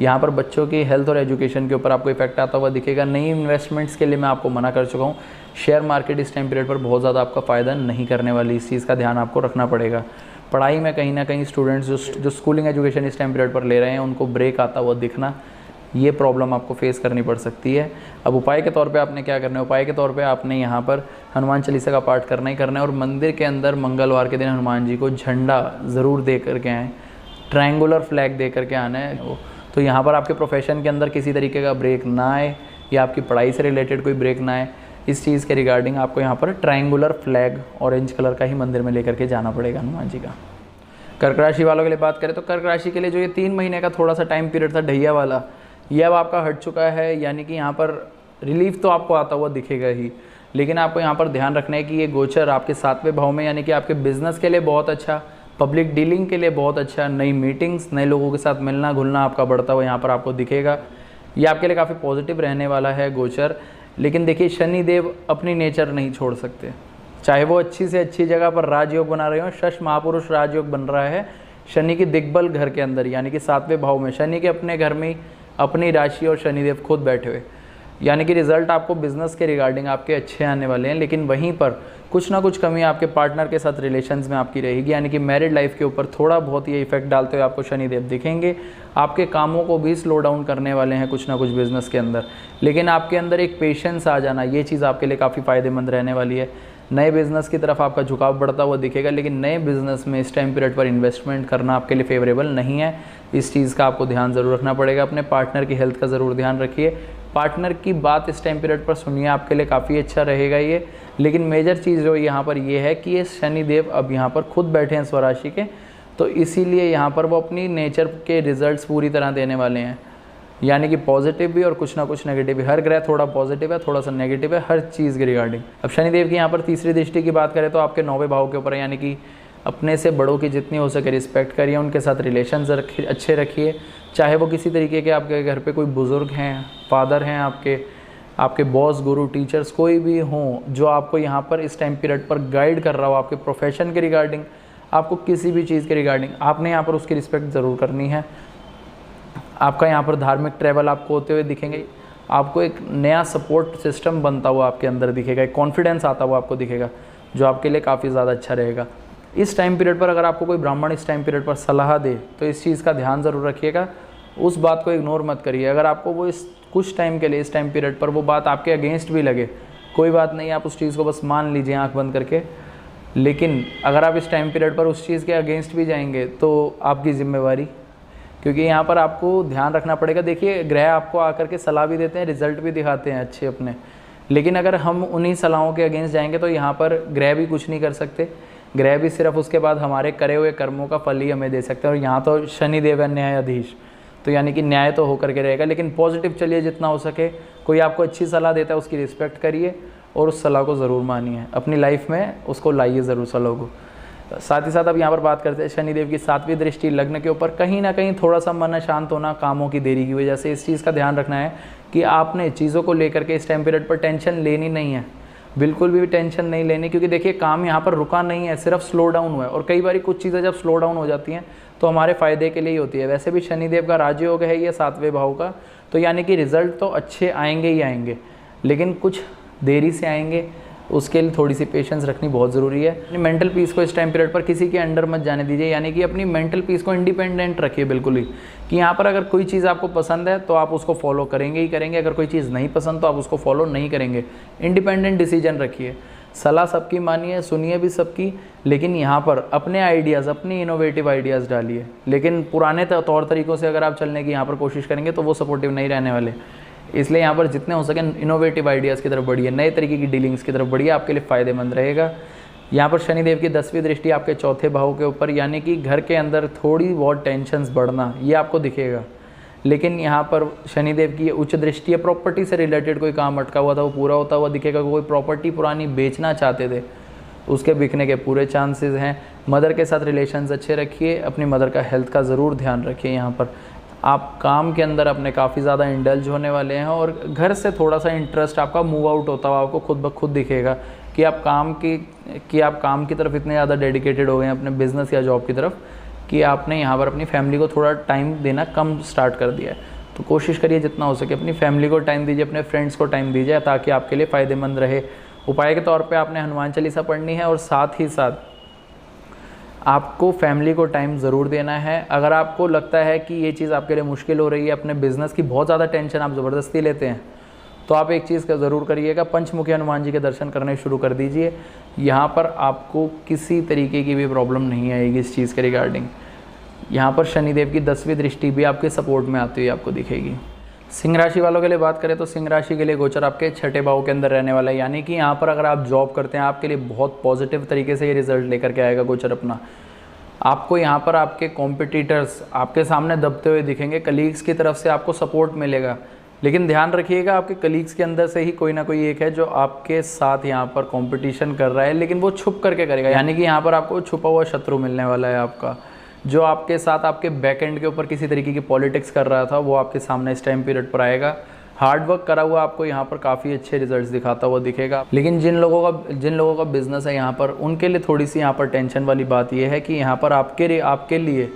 यहाँ पर बच्चों की हेल्थ और एजुकेशन के ऊपर आपको इफेक्ट आता हुआ दिखेगा। नई इन्वेस्टमेंट्स के लिए मैं आपको मना कर चुका हूँ। शेयर मार्केट इस टाइम पीरियड पर बहुत ज़्यादा आपका फ़ायदा नहीं करने वाली, इस चीज़ का ध्यान आपको रखना पड़ेगा। पढ़ाई में कहीं ना कहीं स्टूडेंट्स जो स्कूलिंग एजुकेशन इस टाइम पीरियड पर ले रहे हैं उनको ब्रेक आता हुआ दिखना, ये प्रॉब्लम आपको फेस करनी पड़ सकती है। अब उपाय के तौर पे आपने क्या करना है? उपाय के तौर पे आपने यहाँ पर हनुमान चालीसा का पाठ करना ही करना है और मंदिर के अंदर मंगलवार के दिन हनुमान जी को झंडा ज़रूर दे करके आएँ, ट्रायंगुलर फ्लैग दे करके आना है वो। तो यहाँ पर आपके प्रोफेशन के अंदर किसी तरीके का ब्रेक ना आए या आपकी पढ़ाई से रिलेटेड कोई ब्रेक ना आए, इस चीज़ के रिगार्डिंग आपको यहाँ पर ट्रायंगुलर फ्लैग ऑरेंज कलर का ही मंदिर में लेकर के जाना पड़ेगा हनुमान जी का। कर्क राशि वालों के लिए बात करें तो कर्क राशि के लिए जो ये 3 महीने का थोड़ा सा टाइम पीरियड था ढैया वाला, ये अब आपका हट चुका है। यानी कि यहाँ पर रिलीफ तो आपको आता हुआ दिखेगा ही, लेकिन आपको यहाँ पर ध्यान रखना है कि ये गोचर आपके 7वें भाव में, यानी कि आपके बिजनेस के लिए बहुत अच्छा, पब्लिक डीलिंग के लिए बहुत अच्छा, नई मीटिंग्स, नए लोगों के साथ मिलना घुलना आपका बढ़ता हुआ यहाँ पर आपको दिखेगा। ये आपके लिए काफ़ी पॉजिटिव रहने वाला है गोचर। लेकिन देखिए, शनिदेव अपनी नेचर नहीं छोड़ सकते, चाहे वो अच्छी से अच्छी जगह पर राजयोग बना रहे हो। शश महापुरुष राजयोग बन रहा है शनि के दिग्बल घर के अंदर, यानी कि 7वें भाव में, शनि के अपने घर में अपनी राशि और शनिदेव खुद बैठे हुए। यानी कि रिज़ल्ट आपको बिज़नेस के रिगार्डिंग आपके अच्छे आने वाले हैं, लेकिन वहीं पर कुछ ना कुछ कमी आपके पार्टनर के साथ रिलेशंस में आपकी रहेगी। यानी कि मैरिड लाइफ के ऊपर थोड़ा बहुत ये इफेक्ट डालते हुए आपको शनिदेव दिखेंगे। आपके कामों को भी स्लो डाउन करने वाले हैं कुछ ना कुछ बिज़नेस के अंदर, लेकिन आपके अंदर एक पेशेंस आ जाना, ये चीज़ आपके लिए काफ़ी फ़ायदेमंद रहने वाली है। नए बिज़नेस की तरफ आपका झुकाव बढ़ता हुआ दिखेगा, लेकिन नए बिज़नेस में इस टाइम पीरियड पर इन्वेस्टमेंट करना आपके लिए फेवरेबल नहीं है। इस चीज़ का आपको ध्यान ज़रूर रखना पड़ेगा। अपने पार्टनर की हेल्थ का ज़रूर ध्यान रखिए। पार्टनर की बात इस टाइम पीरियड पर सुनिए, आपके लिए काफ़ी अच्छा रहेगा ये। लेकिन मेजर चीज़ जो यहाँ पर ये है कि ये शनिदेव अब यहाँ पर खुद बैठे हैं स्वराशि के, तो इसीलिए यहाँ पर वो अपनी नेचर के रिजल्ट्स पूरी तरह देने वाले हैं। यानी कि पॉजिटिव भी और कुछ ना कुछ नेगेटिव भी। हर ग्रह थोड़ा पॉजिटिव है, थोड़ा सा नेगेटिव है हर चीज़ के रिगार्डिंग। अब शनिदेव की यहाँ पर तीसरी दृष्टि की बात करें तो आपके 9वें भाव के ऊपर है। यानी कि अपने से बड़ों की जितनी हो सके रिस्पेक्ट करिए, उनके साथ रिलेशंस अच्छे रखिए। चाहे वो किसी तरीके के आपके घर पे कोई बुज़ुर्ग हैं, फादर हैं, आपके बॉस, गुरु, टीचर्स कोई भी हों जो आपको यहाँ पर इस टाइम पीरियड पर गाइड कर रहा हो, आपके प्रोफेशन के रिगार्डिंग, आपको किसी भी चीज़ के रिगार्डिंग, आपने यहाँ पर उसकी रिस्पेक्ट ज़रूर करनी है। आपका यहाँ पर धार्मिक ट्रैवल आपको होते हुए दिखेंगे। आपको एक नया सपोर्ट सिस्टम बनता हुआ आपके अंदर दिखेगा, एक कॉन्फिडेंस आता हुआ आपको दिखेगा, जो आपके लिए काफ़ी ज़्यादा अच्छा रहेगा। इस टाइम पीरियड पर अगर आपको कोई ब्राह्मण इस टाइम पीरियड पर सलाह दे तो इस चीज़ का ध्यान ज़रूर रखिएगा, उस बात को इग्नोर मत करिए। अगर आपको वो इस कुछ टाइम के लिए इस टाइम पीरियड पर वो बात आपके अगेंस्ट भी लगे, कोई बात नहीं, आप उस चीज़ को बस मान लीजिए आंख बंद करके। लेकिन अगर आप इस टाइम पीरियड पर उस चीज़ के अगेंस्ट भी जाएंगे तो आपकी जिम्मेवारी, क्योंकि यहाँ पर आपको ध्यान रखना पड़ेगा। देखिए, ग्रह आपको आकर के सलाह भी देते हैं, रिजल्ट भी दिखाते हैं अच्छे अपने, लेकिन अगर हम उन्हीं सलाहों के अगेंस्ट जाएंगे तो यहाँ पर ग्रह भी कुछ नहीं कर सकते। ग्रह भी सिर्फ उसके बाद हमारे करे हुए कर्मों का फल ही हमें दे सकते हैं। और यहाँ तो शनिदेव है न्यायाधीश, तो यानी कि न्याय तो होकर के रहेगा। लेकिन पॉजिटिव चलिए जितना हो सके। कोई आपको अच्छी सलाह देता है उसकी रिस्पेक्ट करिए और उस सलाह को ज़रूर मानिए, अपनी लाइफ में उसको लाइए ज़रूर सलाह को। साथ ही साथ अब यहाँ पर बात करते हैं शनिदेव की 7वीं दृष्टि लग्न के ऊपर। कहीं ना कहीं थोड़ा सा मन अशांत होना कामों की देरी की वजह से, इस चीज़ का ध्यान रखना है कि आपने चीज़ों को लेकर के इस टाइम पीरियड पर टेंशन लेनी नहीं है, बिल्कुल भी टेंशन नहीं लेनी। क्योंकि देखिए, काम यहाँ पर रुका नहीं है, सिर्फ स्लो डाउन हुआ है। और कई बार कुछ चीज़ें जब स्लो डाउन हो जाती हैं तो हमारे फ़ायदे के लिए ही होती है। वैसे भी शनिदेव का राजयोग है ये 7वें भाव का, तो यानी कि रिज़ल्ट तो अच्छे आएंगे ही आएंगे, लेकिन कुछ देरी से आएंगे। उसके लिए थोड़ी सी पेशेंस रखनी बहुत ज़रूरी है। अपनी मेंटल पीस को इस टाइम पीरियड पर किसी के अंडर मत जाने दीजिए। यानी कि अपनी मेंटल पीस को इंडिपेंडेंट रखिए बिल्कुल ही, कि यहाँ पर अगर कोई चीज़ आपको पसंद है तो आप उसको फॉलो करेंगे ही करेंगे, अगर कोई चीज़ नहीं पसंद तो आप उसको फॉलो नहीं करेंगे। इंडिपेंडेंट डिसीजन रखिए, सलाह सबकी मानिए, सुनिए भी सबकी, लेकिन यहाँ पर अपने आइडियाज़, अपनी इनोवेटिव आइडियाज़ डालिए। लेकिन पुराने तौर तरीक़ों से अगर आप चलने की यहाँ पर कोशिश करेंगे तो वो सपोर्टिव नहीं रहने वाले। इसलिए यहाँ पर जितने हो सके इनोवेटिव आइडियाज़ की तरफ बढ़िए, नए तरीके की डीलिंग्स की तरफ बढ़िए, आपके लिए फ़ायदेमंद रहेगा। यहाँ पर शनिदेव की 10वीं दृष्टि आपके 4थे भाव के ऊपर, यानी कि घर के अंदर थोड़ी बहुत टेंशन्स बढ़ना, ये आपको दिखेगा। लेकिन यहाँ पर शनिदेव की उच्च दृष्टि है, प्रॉपर्टी से रिलेटेड कोई काम अटका हुआ था वो पूरा होता हुआ दिखेगा। कोई प्रॉपर्टी पुरानी बेचना चाहते थे, उसके बिकने के पूरे चांसेस हैं। मदर के साथ रिलेशंस अच्छे रखिए, अपनी मदर का हेल्थ का ज़रूर ध्यान रखिए। यहाँ पर आप काम के अंदर अपने काफ़ी ज़्यादा इंडल्ज होने वाले हैं और घर से थोड़ा सा इंटरेस्ट आपका मूव आउट होता हुआ आपको खुद ब खुद दिखेगा कि आप काम की तरफ इतने ज़्यादा डेडिकेटेड हो गए हैं अपने बिज़नेस या जॉब की तरफ, कि आपने यहाँ पर अपनी फैमिली को थोड़ा टाइम देना कम स्टार्ट कर दिया है। तो कोशिश करिए जितना हो सके अपनी फैमिली को टाइम दीजिए, अपने फ्रेंड्स को टाइम दीजिए, ताकि आपके लिए फ़ायदेमंद रहे। उपाय के तौर पे आपने हनुमान चालीसा पढ़नी है और साथ ही साथ आपको फैमिली को टाइम ज़रूर देना है। अगर आपको लगता है कि ये चीज़ आपके लिए मुश्किल हो रही है, अपने बिज़नेस की बहुत ज़्यादा टेंशन आप ज़बरदस्ती लेते हैं, तो आप एक चीज़ का ज़रूर करिएगा, पंचमुखी हनुमान जी के दर्शन करने शुरू कर दीजिए। यहाँ पर आपको किसी तरीके की भी प्रॉब्लम नहीं आएगी इस चीज़ के रिगार्डिंग। यहाँ पर शनिदेव की 10वीं दृष्टि भी आपके सपोर्ट में आती हुई आपको दिखेगी। सिंह राशि वालों के लिए बात करें तो सिंह राशि के लिए गोचर आपके 6ठे भाव के अंदर रहने वाला है। यानी कि यहाँ पर अगर आप जॉब करते हैं, आपके लिए बहुत पॉजिटिव तरीके से ये रिजल्ट लेकर के आएगा गोचर अपना। आपको यहाँ पर आपके कॉम्पिटिटर्स आपके सामने दबते हुए दिखेंगे, कलीग्स की तरफ से आपको सपोर्ट मिलेगा। लेकिन ध्यान रखिएगा, आपके कलीग्स के अंदर से ही कोई ना कोई एक है जो आपके साथ यहाँ पर कंपटीशन कर रहा है, लेकिन वो छुप करके करेगा। यानी कि यहाँ पर आपको छुपा हुआ शत्रु मिलने वाला है आपका, जो आपके साथ आपके बैक एंड के ऊपर किसी तरीके की पॉलिटिक्स कर रहा था, वो आपके सामने इस टाइम पीरियड पर आएगा। हार्ड वर्क करा हुआ आपको यहाँ पर काफ़ी अच्छे रिजल्ट्स दिखाता हुआ दिखेगा। लेकिन जिन लोगों का बिजनेस है यहाँ पर, उनके लिए थोड़ी सी यहाँ पर टेंशन वाली बात यह है कि यहाँ पर आपके लिए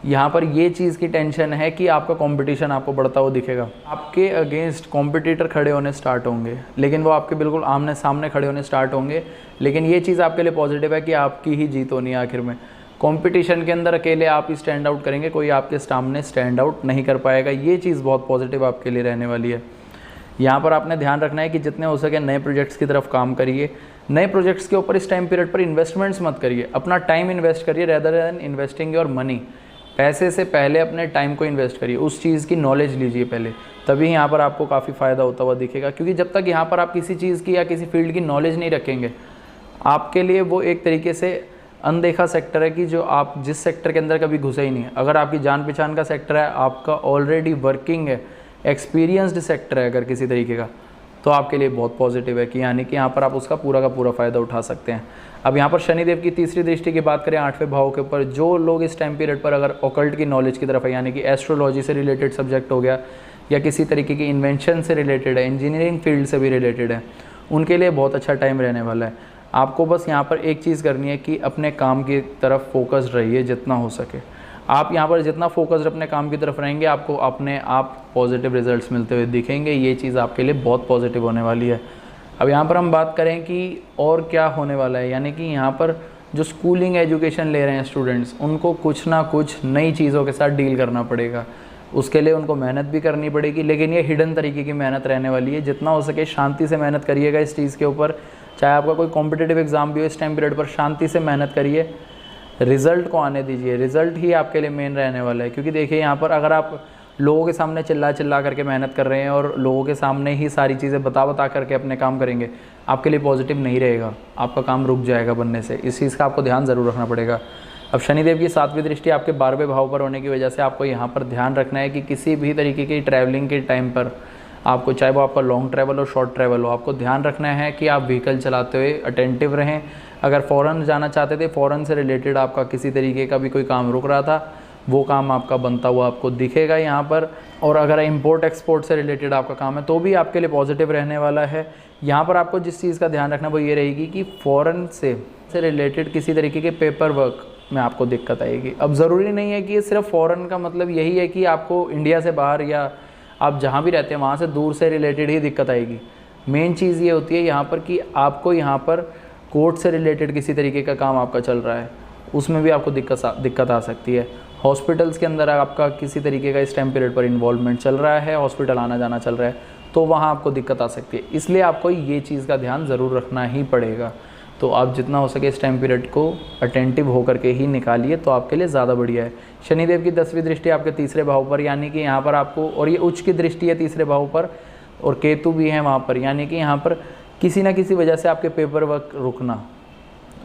यहाँ पर ये चीज़ की टेंशन है कि आपका कंपटीशन आपको बढ़ता हुआ दिखेगा, आपके अगेंस्ट कॉम्पिटिटर खड़े होने स्टार्ट होंगे, लेकिन वो आपके बिल्कुल आमने सामने खड़े होने स्टार्ट होंगे। लेकिन ये चीज़ आपके लिए पॉजिटिव है कि आपकी ही जीत होनी है आखिर में। कंपटीशन के अंदर अकेले आप ही स्टैंड आउट करेंगे, कोई आपके सामने स्टैंड आउट नहीं कर पाएगा। ये चीज़ बहुत पॉजिटिव आपके लिए रहने वाली है। यहाँ पर आपने ध्यान रखना है कि जितने हो सके नए प्रोजेक्ट्स की तरफ काम करिए। नए प्रोजेक्ट्स के ऊपर इस टाइम पीरियड पर इन्वेस्टमेंट्स मत करिए, अपना टाइम इन्वेस्ट करिए rather than investing your money. पैसे से पहले अपने टाइम को इन्वेस्ट करिए, उस चीज़ की नॉलेज लीजिए पहले, तभी यहाँ पर आपको काफ़ी फ़ायदा होता हुआ दिखेगा। क्योंकि जब तक यहाँ पर आप किसी चीज़ की या किसी फील्ड की नॉलेज नहीं रखेंगे, आपके लिए वो एक तरीके से अनदेखा सेक्टर है कि जो आप जिस सेक्टर के अंदर कभी घुसे ही नहीं। अगर आपकी जान पहचान का सेक्टर है, आपका ऑलरेडी वर्किंग है, एक्सपीरियंसड सेक्टर है अगर किसी तरीके का, तो आपके लिए बहुत पॉजिटिव है कि यानी कि यहाँ पर आप उसका पूरा का पूरा फ़ायदा उठा सकते हैं। अब यहाँ पर शनिदेव की तीसरी दृष्टि की बात करें 8वें भाव के ऊपर, जो लोग इस टाइम पीरियड पर अगर ऑकल्ट की नॉलेज की तरफ है, यानी कि एस्ट्रोलॉजी से रिलेटेड सब्जेक्ट हो गया या किसी तरीके की इन्वेंशन से रिलेटेड है, इंजीनियरिंग फील्ड से भी रिलेटेड है, उनके लिए बहुत अच्छा टाइम रहने वाला है। आपको बस यहाँ पर एक चीज़ करनी है कि अपने काम की तरफ फोकस रहिए जितना हो सके। आप यहाँ पर जितना फोकस्ड अपने काम की तरफ रहेंगे, आपको अपने आप पॉजिटिव रिजल्ट्स मिलते हुए दिखेंगे। ये चीज़ आपके लिए बहुत पॉजिटिव होने वाली है। अब यहाँ पर हम बात करें कि और क्या होने वाला है, यानी कि यहाँ पर जो स्कूलिंग एजुकेशन ले रहे हैं स्टूडेंट्स, उनको कुछ ना कुछ नई चीज़ों के साथ डील करना पड़ेगा। उसके लिए उनको मेहनत भी करनी पड़ेगी, लेकिन ये हिडन तरीके की मेहनत रहने वाली है। जितना हो सके शांति से मेहनत करिएगा इस चीज़ के ऊपर। चाहे आपका कोई कॉम्पिटिटिव एग्ज़ाम भी हो, इस टाइम पीरियड पर शांति से मेहनत करिए, रिज़ल्ट को आने दीजिए। रिज़ल्ट ही आपके लिए मेन रहने वाला है। क्योंकि देखिए यहाँ पर अगर आप लोगों के सामने चिल्ला करके मेहनत कर रहे हैं और लोगों के सामने ही सारी चीज़ें बता करके अपने काम करेंगे, आपके लिए पॉजिटिव नहीं रहेगा, आपका काम रुक जाएगा बनने से। इस चीज़ का आपको ध्यान ज़रूर रखना पड़ेगा। अब शनिदेव की 7वीं दृष्टि आपके 12वें भाव पर होने की वजह से आपको यहाँ पर ध्यान रखना है कि किसी भी तरीके की ट्रैवलिंग के टाइम पर आपको, चाहे वो आपका लॉन्ग ट्रैवल हो शॉर्ट ट्रैवल हो, आपको ध्यान रखना है कि आप व्हीकल चलाते हुए अटेंटिव रहें। अगर फ़ॉरेन जाना चाहते थे, फ़ॉरेन से रिलेटेड आपका किसी तरीके का भी कोई काम रुक रहा था, वो काम आपका बनता हुआ आपको दिखेगा यहाँ पर। और अगर इंपोर्ट एक्सपोर्ट से रिलेटेड आपका काम है तो भी आपके लिए पॉजिटिव रहने वाला है। यहाँ पर आपको जिस चीज़ का ध्यान रखना वो ये रहेगी कि फ़ॉरेन से रिलेटेड किसी तरीके के पेपर वर्क में आपको दिक्कत आएगी। अब ज़रूरी नहीं है कि ये सिर्फ फ़ॉरेन का मतलब यही है कि आपको इंडिया से बाहर या आप जहाँ भी रहते हैं वहाँ से दूर से रिलेटेड ही दिक्कत आएगी। मेन चीज़ ये होती है यहाँ पर कि आपको यहाँ पर कोर्ट से रिलेटेड किसी तरीके का काम आपका चल रहा है, उसमें भी आपको दिक्कत आ सकती है। हॉस्पिटल्स के अंदर आपका किसी तरीके का इस टाइम पीरियड पर इन्वॉल्वमेंट चल रहा है, हॉस्पिटल आना जाना चल रहा है, तो वहाँ आपको दिक्कत आ सकती है। इसलिए आपको ये चीज़ का ध्यान ज़रूर रखना ही पड़ेगा। तो आप जितना हो सके इस टाइम पीरियड को अटेंटिव होकर के ही निकालिए, तो आपके लिए ज़्यादा बढ़िया है। शनिदेव की 10वीं दृष्टि आपके तीसरे भाव पर, यानी कि यहाँ पर आपको, और ये उच्च की दृष्टि है तीसरे भाव पर, और केतु भी है वहाँ पर, यानी कि यहाँ पर किसी ना किसी वजह से आपके पेपर वर्क रुकना,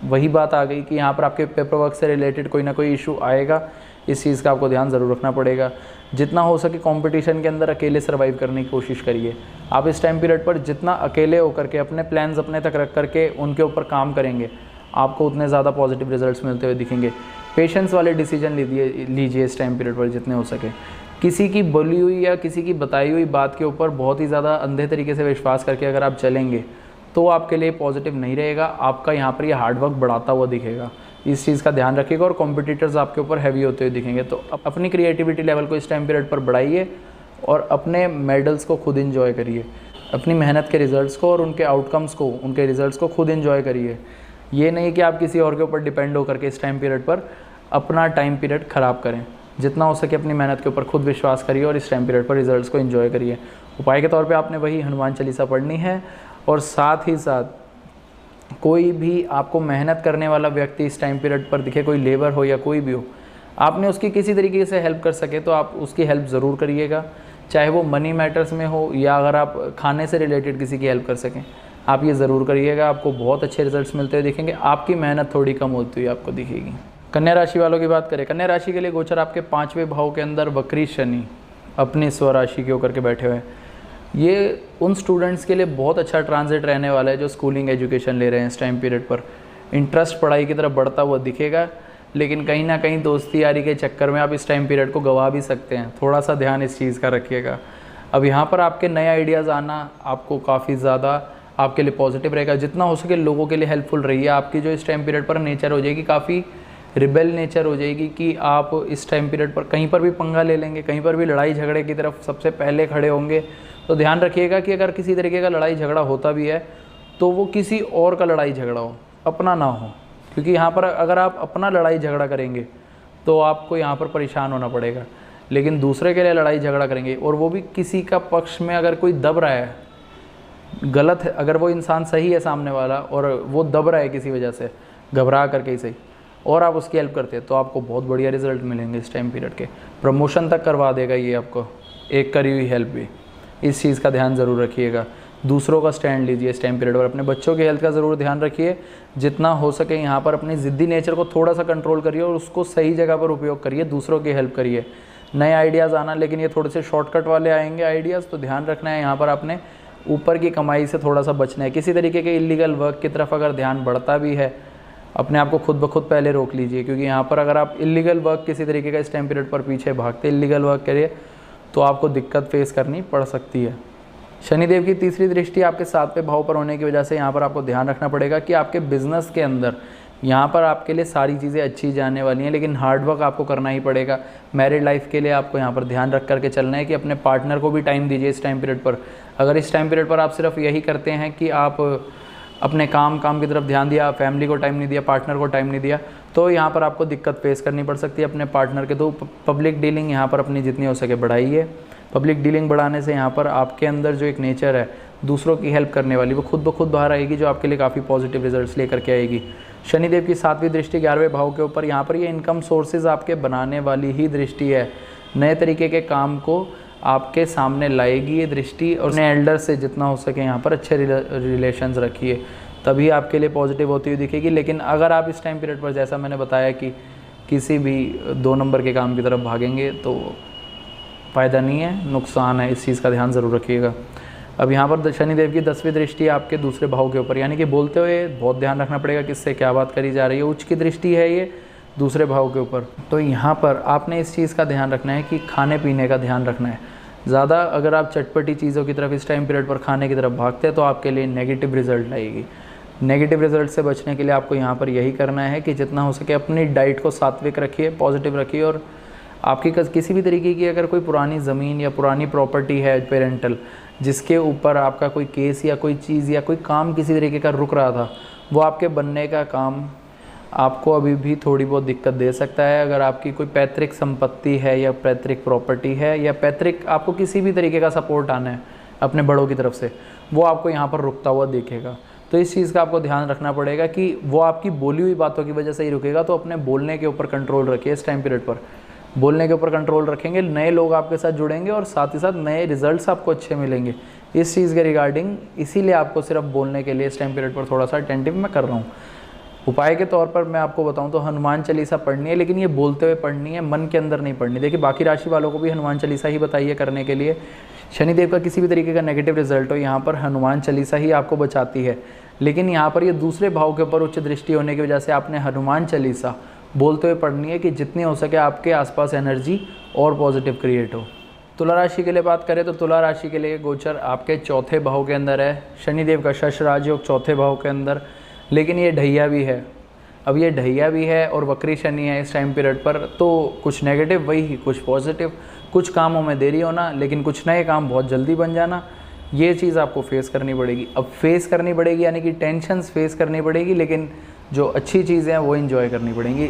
वही बात आ गई कि यहाँ पर आपके पेपर वर्क से रिलेटेड कोई ना कोई इशू आएगा। इस चीज़ का आपको ध्यान ज़रूर रखना पड़ेगा। जितना हो सके कंपटीशन के अंदर अकेले सर्वाइव करने की कोशिश करिए। आप इस टाइम पीरियड पर जितना अकेले होकर के अपने प्लान्स अपने तक रख करके उनके ऊपर काम करेंगे, आपको उतने ज़्यादा पॉजिटिव रिजल्ट्स मिलते हुए दिखेंगे। पेशेंस वाले डिसीजन लीजिए इस टाइम पीरियड पर जितने हो सके। किसी की बोली हुई या किसी की बताई हुई बात के ऊपर बहुत ही ज़्यादा अंधे तरीके से विश्वास करके अगर आप चलेंगे तो आपके लिए पॉजिटिव नहीं रहेगा। आपका यहाँ पर ये हार्डवर्क बढ़ाता हुआ दिखेगा। इस चीज़ का ध्यान रखिएगा। और कॉम्पिटिटर्स आपके ऊपर हैवी होते हुए दिखेंगे, तो अपनी क्रिएटिविटी लेवल को इस टाइम पीरियड पर बढ़ाइए और अपने मेडल्स को खुद इंजॉय करिए। अपनी मेहनत के रिजल्ट्स को और उनके आउटकम्स को, उनके रिजल्ट्स को खुद इंजॉय करिए। ये नहीं कि आप किसी और के ऊपर डिपेंड होकर के इस टाइम पीरियड पर अपना टाइम पीरियड ख़राब करें। जितना हो सके अपनी मेहनत के ऊपर खुद विश्वास करिए और इस टाइम पीरियड पर रिजल्ट्स को एंजॉय करिए। उपाय के तौर पे आपने वही हनुमान चालीसा पढ़नी है, और साथ ही साथ कोई भी आपको मेहनत करने वाला व्यक्ति इस टाइम पीरियड पर दिखे, कोई लेबर हो या कोई भी हो, आपने उसकी किसी तरीके से हेल्प कर सके तो आप उसकी हेल्प ज़रूर करिएगा। चाहे वो मनी मैटर्स में हो या अगर आप खाने से रिलेटेड किसी की हेल्प कर सकें, आप ये ज़रूर करिएगा। आपको बहुत अच्छे रिजल्ट्स मिलते हुए दिखेंगे। आपकी मेहनत थोड़ी कम होती हुई आपको दिखेगी। कन्या राशि वालों की बात करें, कन्या राशि के लिए गोचर आपके 5वें भाव के अंदर वक्री शनि अपनी स्वराशि के होकर के बैठे हुए हैं। ये उन स्टूडेंट्स के लिए बहुत अच्छा ट्रांजिट रहने वाला है जो स्कूलिंग एजुकेशन ले रहे हैं इस टाइम पीरियड पर। इंटरेस्ट पढ़ाई की तरफ बढ़ता हुआ दिखेगा, लेकिन कहीं ना कहीं दोस्ती यारी के चक्कर में आप इस टाइम पीरियड को गवा भी सकते हैं। थोड़ा सा ध्यान इस चीज़ का रखिएगा। अब यहाँ पर आपके नए आइडियाज़ आना आपको काफ़ी ज़्यादा आपके लिए पॉजिटिव रहेगा। जितना हो सके लोगों के लिए हेल्पफुल रहिए। आपकी जो इस टाइम पीरियड पर नेचर हो जाएगी काफ़ी रिबेल नेचर हो जाएगी कि आप इस टाइम पीरियड पर कहीं पर भी पंगा ले लेंगे, कहीं पर भी लड़ाई झगड़े की तरफ सबसे पहले खड़े होंगे। तो ध्यान रखिएगा कि अगर किसी तरीके का लड़ाई झगड़ा होता भी है तो वो किसी और का लड़ाई झगड़ा हो, अपना ना हो, क्योंकि यहाँ पर अगर आप अपना लड़ाई झगड़ा करेंगे तो आपको यहाँ पर परेशान होना पड़ेगा। लेकिन दूसरे के लिए लड़ाई झगड़ा करेंगे और वो भी किसी का पक्ष में अगर कोई दब रहा है, गलत है, अगर वो इंसान सही है सामने वाला और वो दब रहा है किसी वजह से, घबरा करके ही सही, और आप उसकी हेल्प करते हैं, तो आपको बहुत बढ़िया रिजल्ट मिलेंगे इस टाइम पीरियड के। प्रमोशन तक करवा देगा ये आपको, एक करी हुई हेल्प भी। इस चीज़ का ध्यान ज़रूर रखिएगा। दूसरों का स्टैंड लीजिए इस टाइम पीरियड पर। अपने बच्चों की हेल्थ का ज़रूर ध्यान रखिए। जितना हो सके यहाँ पर अपनी ज़िद्दी नेचर को थोड़ा सा कंट्रोल करिए और उसको सही जगह पर उपयोग करिए, दूसरों की हेल्प करिए। नए आइडियाज़ आना, लेकिन ये थोड़े से शॉर्टकट वाले आएंगे आइडियाज़, तो ध्यान रखना है यहाँ पर आपने ऊपर की कमाई से थोड़ा सा बचना है। किसी तरीके के इलीगल वर्क की तरफ अगर ध्यान बढ़ता भी है, अपने आप को खुद ब खुद पहले रोक लीजिए, क्योंकि यहाँ पर अगर आप इलीगल वर्क किसी तरीके का इस टाइम पीरियड पर पीछे भागते इलीगल वर्क करिए तो आपको दिक्कत फेस करनी पड़ सकती है। शनिदेव की तीसरी दृष्टि आपके 7वें भाव पर होने की वजह से यहाँ पर आपको ध्यान रखना पड़ेगा कि आपके बिजनेस के अंदर यहाँ पर आपके लिए सारी चीज़ें अच्छी जाने वाली हैं, लेकिन हार्ड वर्क आपको करना ही पड़ेगा। मैरिड लाइफ के लिए आपको यहाँ पर ध्यान रख करके चलना है कि अपने पार्टनर को भी टाइम दीजिए इस टाइम पीरियड पर। अगर इस टाइम पीरियड पर आप सिर्फ यही करते हैं कि आप अपने काम की तरफ ध्यान दिया, फैमिली को टाइम नहीं दिया, पार्टनर को टाइम नहीं दिया, तो यहाँ पर आपको दिक्कत फेस करनी पड़ सकती है अपने पार्टनर के। तो पब्लिक डीलिंग यहाँ पर अपनी जितनी हो सके बढ़ाइए। पब्लिक डीलिंग बढ़ाने से यहाँ पर आपके अंदर जो एक नेचर है दूसरों की हेल्प करने वाली, वो खुद ब खुद बाहर आएगी, जो आपके लिए काफ़ी पॉजिटिव रिजल्ट्स लेकर के आएगी। शनिदेव की 7वीं दृष्टि 11वें भाव के ऊपर, यहाँ पर ये इनकम सोर्सेज आपके बनाने वाली ही दृष्टि है। नए तरीके के काम को आपके सामने लाएगी ये दृष्टि, और अपने एल्डर से जितना हो सके यहाँ पर अच्छे रिलेशंस रखिए, तभी आपके लिए पॉजिटिव होती हुई दिखेगी। लेकिन अगर आप इस टाइम पीरियड पर, जैसा मैंने बताया कि किसी भी 2 नंबर के काम की तरफ भागेंगे तो फ़ायदा नहीं है, नुकसान है। इस चीज़ का ध्यान ज़रूर रखिएगा। अब यहाँ पर शनिदेव की 10वीं दृष्टि आपके दूसरे भाव के ऊपर, यानी कि बोलते हुए बहुत ध्यान रखना पड़ेगा किससे क्या बात करी जा रही है। उच्च की दृष्टि है ये दूसरे भाव के ऊपर, तो यहाँ पर आपने इस चीज़ का ध्यान रखना है कि खाने पीने का ध्यान रखना है। ज़्यादा अगर आप चटपटी चीज़ों की तरफ इस टाइम पीरियड पर खाने की तरफ भागते हैं तो आपके लिए नेगेटिव रिजल्ट लाएगी। नेगेटिव रिजल्ट से बचने के लिए आपको यहाँ पर यही करना है कि जितना हो सके अपनी डाइट को सात्विक रखिए, पॉजिटिव रखिए। और आपकी किसी भी तरीके की अगर कोई पुरानी ज़मीन या पुरानी प्रॉपर्टी है पेरेंटल, जिसके ऊपर आपका कोई केस या कोई चीज़ या कोई काम किसी तरीके का रुक रहा था, वो आपके बनने का काम आपको अभी भी थोड़ी बहुत दिक्कत दे सकता है। अगर आपकी कोई पैतृक संपत्ति है या पैतृक प्रॉपर्टी है या पैतृक आपको किसी भी तरीके का सपोर्ट आना है अपने बड़ों की तरफ से, वो आपको यहाँ पर रुकता हुआ दिखेगा। तो इस चीज़ का आपको ध्यान रखना पड़ेगा कि वो आपकी बोली हुई बातों की वजह से ही रुकेगा। तो अपने बोलने के ऊपर कंट्रोल रखिए इस टाइम पीरियड पर। बोलने के ऊपर कंट्रोल रखेंगे, नए लोग आपके साथ जुड़ेंगे और साथ ही साथ नए रिजल्ट्स आपको अच्छे मिलेंगे इस चीज़ के रिगार्डिंग। इसीलिए आपको सिर्फ बोलने के लिए इस टाइम पीरियड पर थोड़ा सा अटेंटिव मैं कर रहा हूँ। उपाय के तौर पर मैं आपको बताऊं तो हनुमान चालीसा पढ़नी है, लेकिन ये बोलते हुए पढ़नी है, मन के अंदर नहीं पढ़नी। देखिए बाकी राशि वालों को भी हनुमान चालीसा ही बताइए करने के लिए। शनिदेव का किसी भी तरीके का नेगेटिव रिजल्ट हो, यहाँ पर हनुमान चालीसा ही आपको बचाती है। लेकिन यहाँ पर ये दूसरे भाव के ऊपर उच्च दृष्टि होने की वजह से आपने हनुमान चालीसा बोलते हुए पढ़नी है कि जितनी हो सके आपके आसपास एनर्जी और पॉजिटिव क्रिएट हो। तुला राशि के लिए बात करें तो तुला राशि के लिए गोचर आपके 4थे भाव के अंदर है। शनिदेव का शश राजयोग 4थे भाव के अंदर, लेकिन ये ढैया भी है। अब ये ढैया भी है और वक्री शनि है इस टाइम पीरियड पर, तो कुछ नेगेटिव वही कुछ पॉजिटिव, कुछ कामों में देरी होना लेकिन कुछ नए काम बहुत जल्दी बन जाना, ये चीज़ आपको फेस करनी पड़ेगी। अब फेस करनी पड़ेगी यानी कि टेंशन्स फेस करनी पड़ेगी, लेकिन जो अच्छी चीज़ें हैं वो इन्जॉय करनी पड़ेंगी।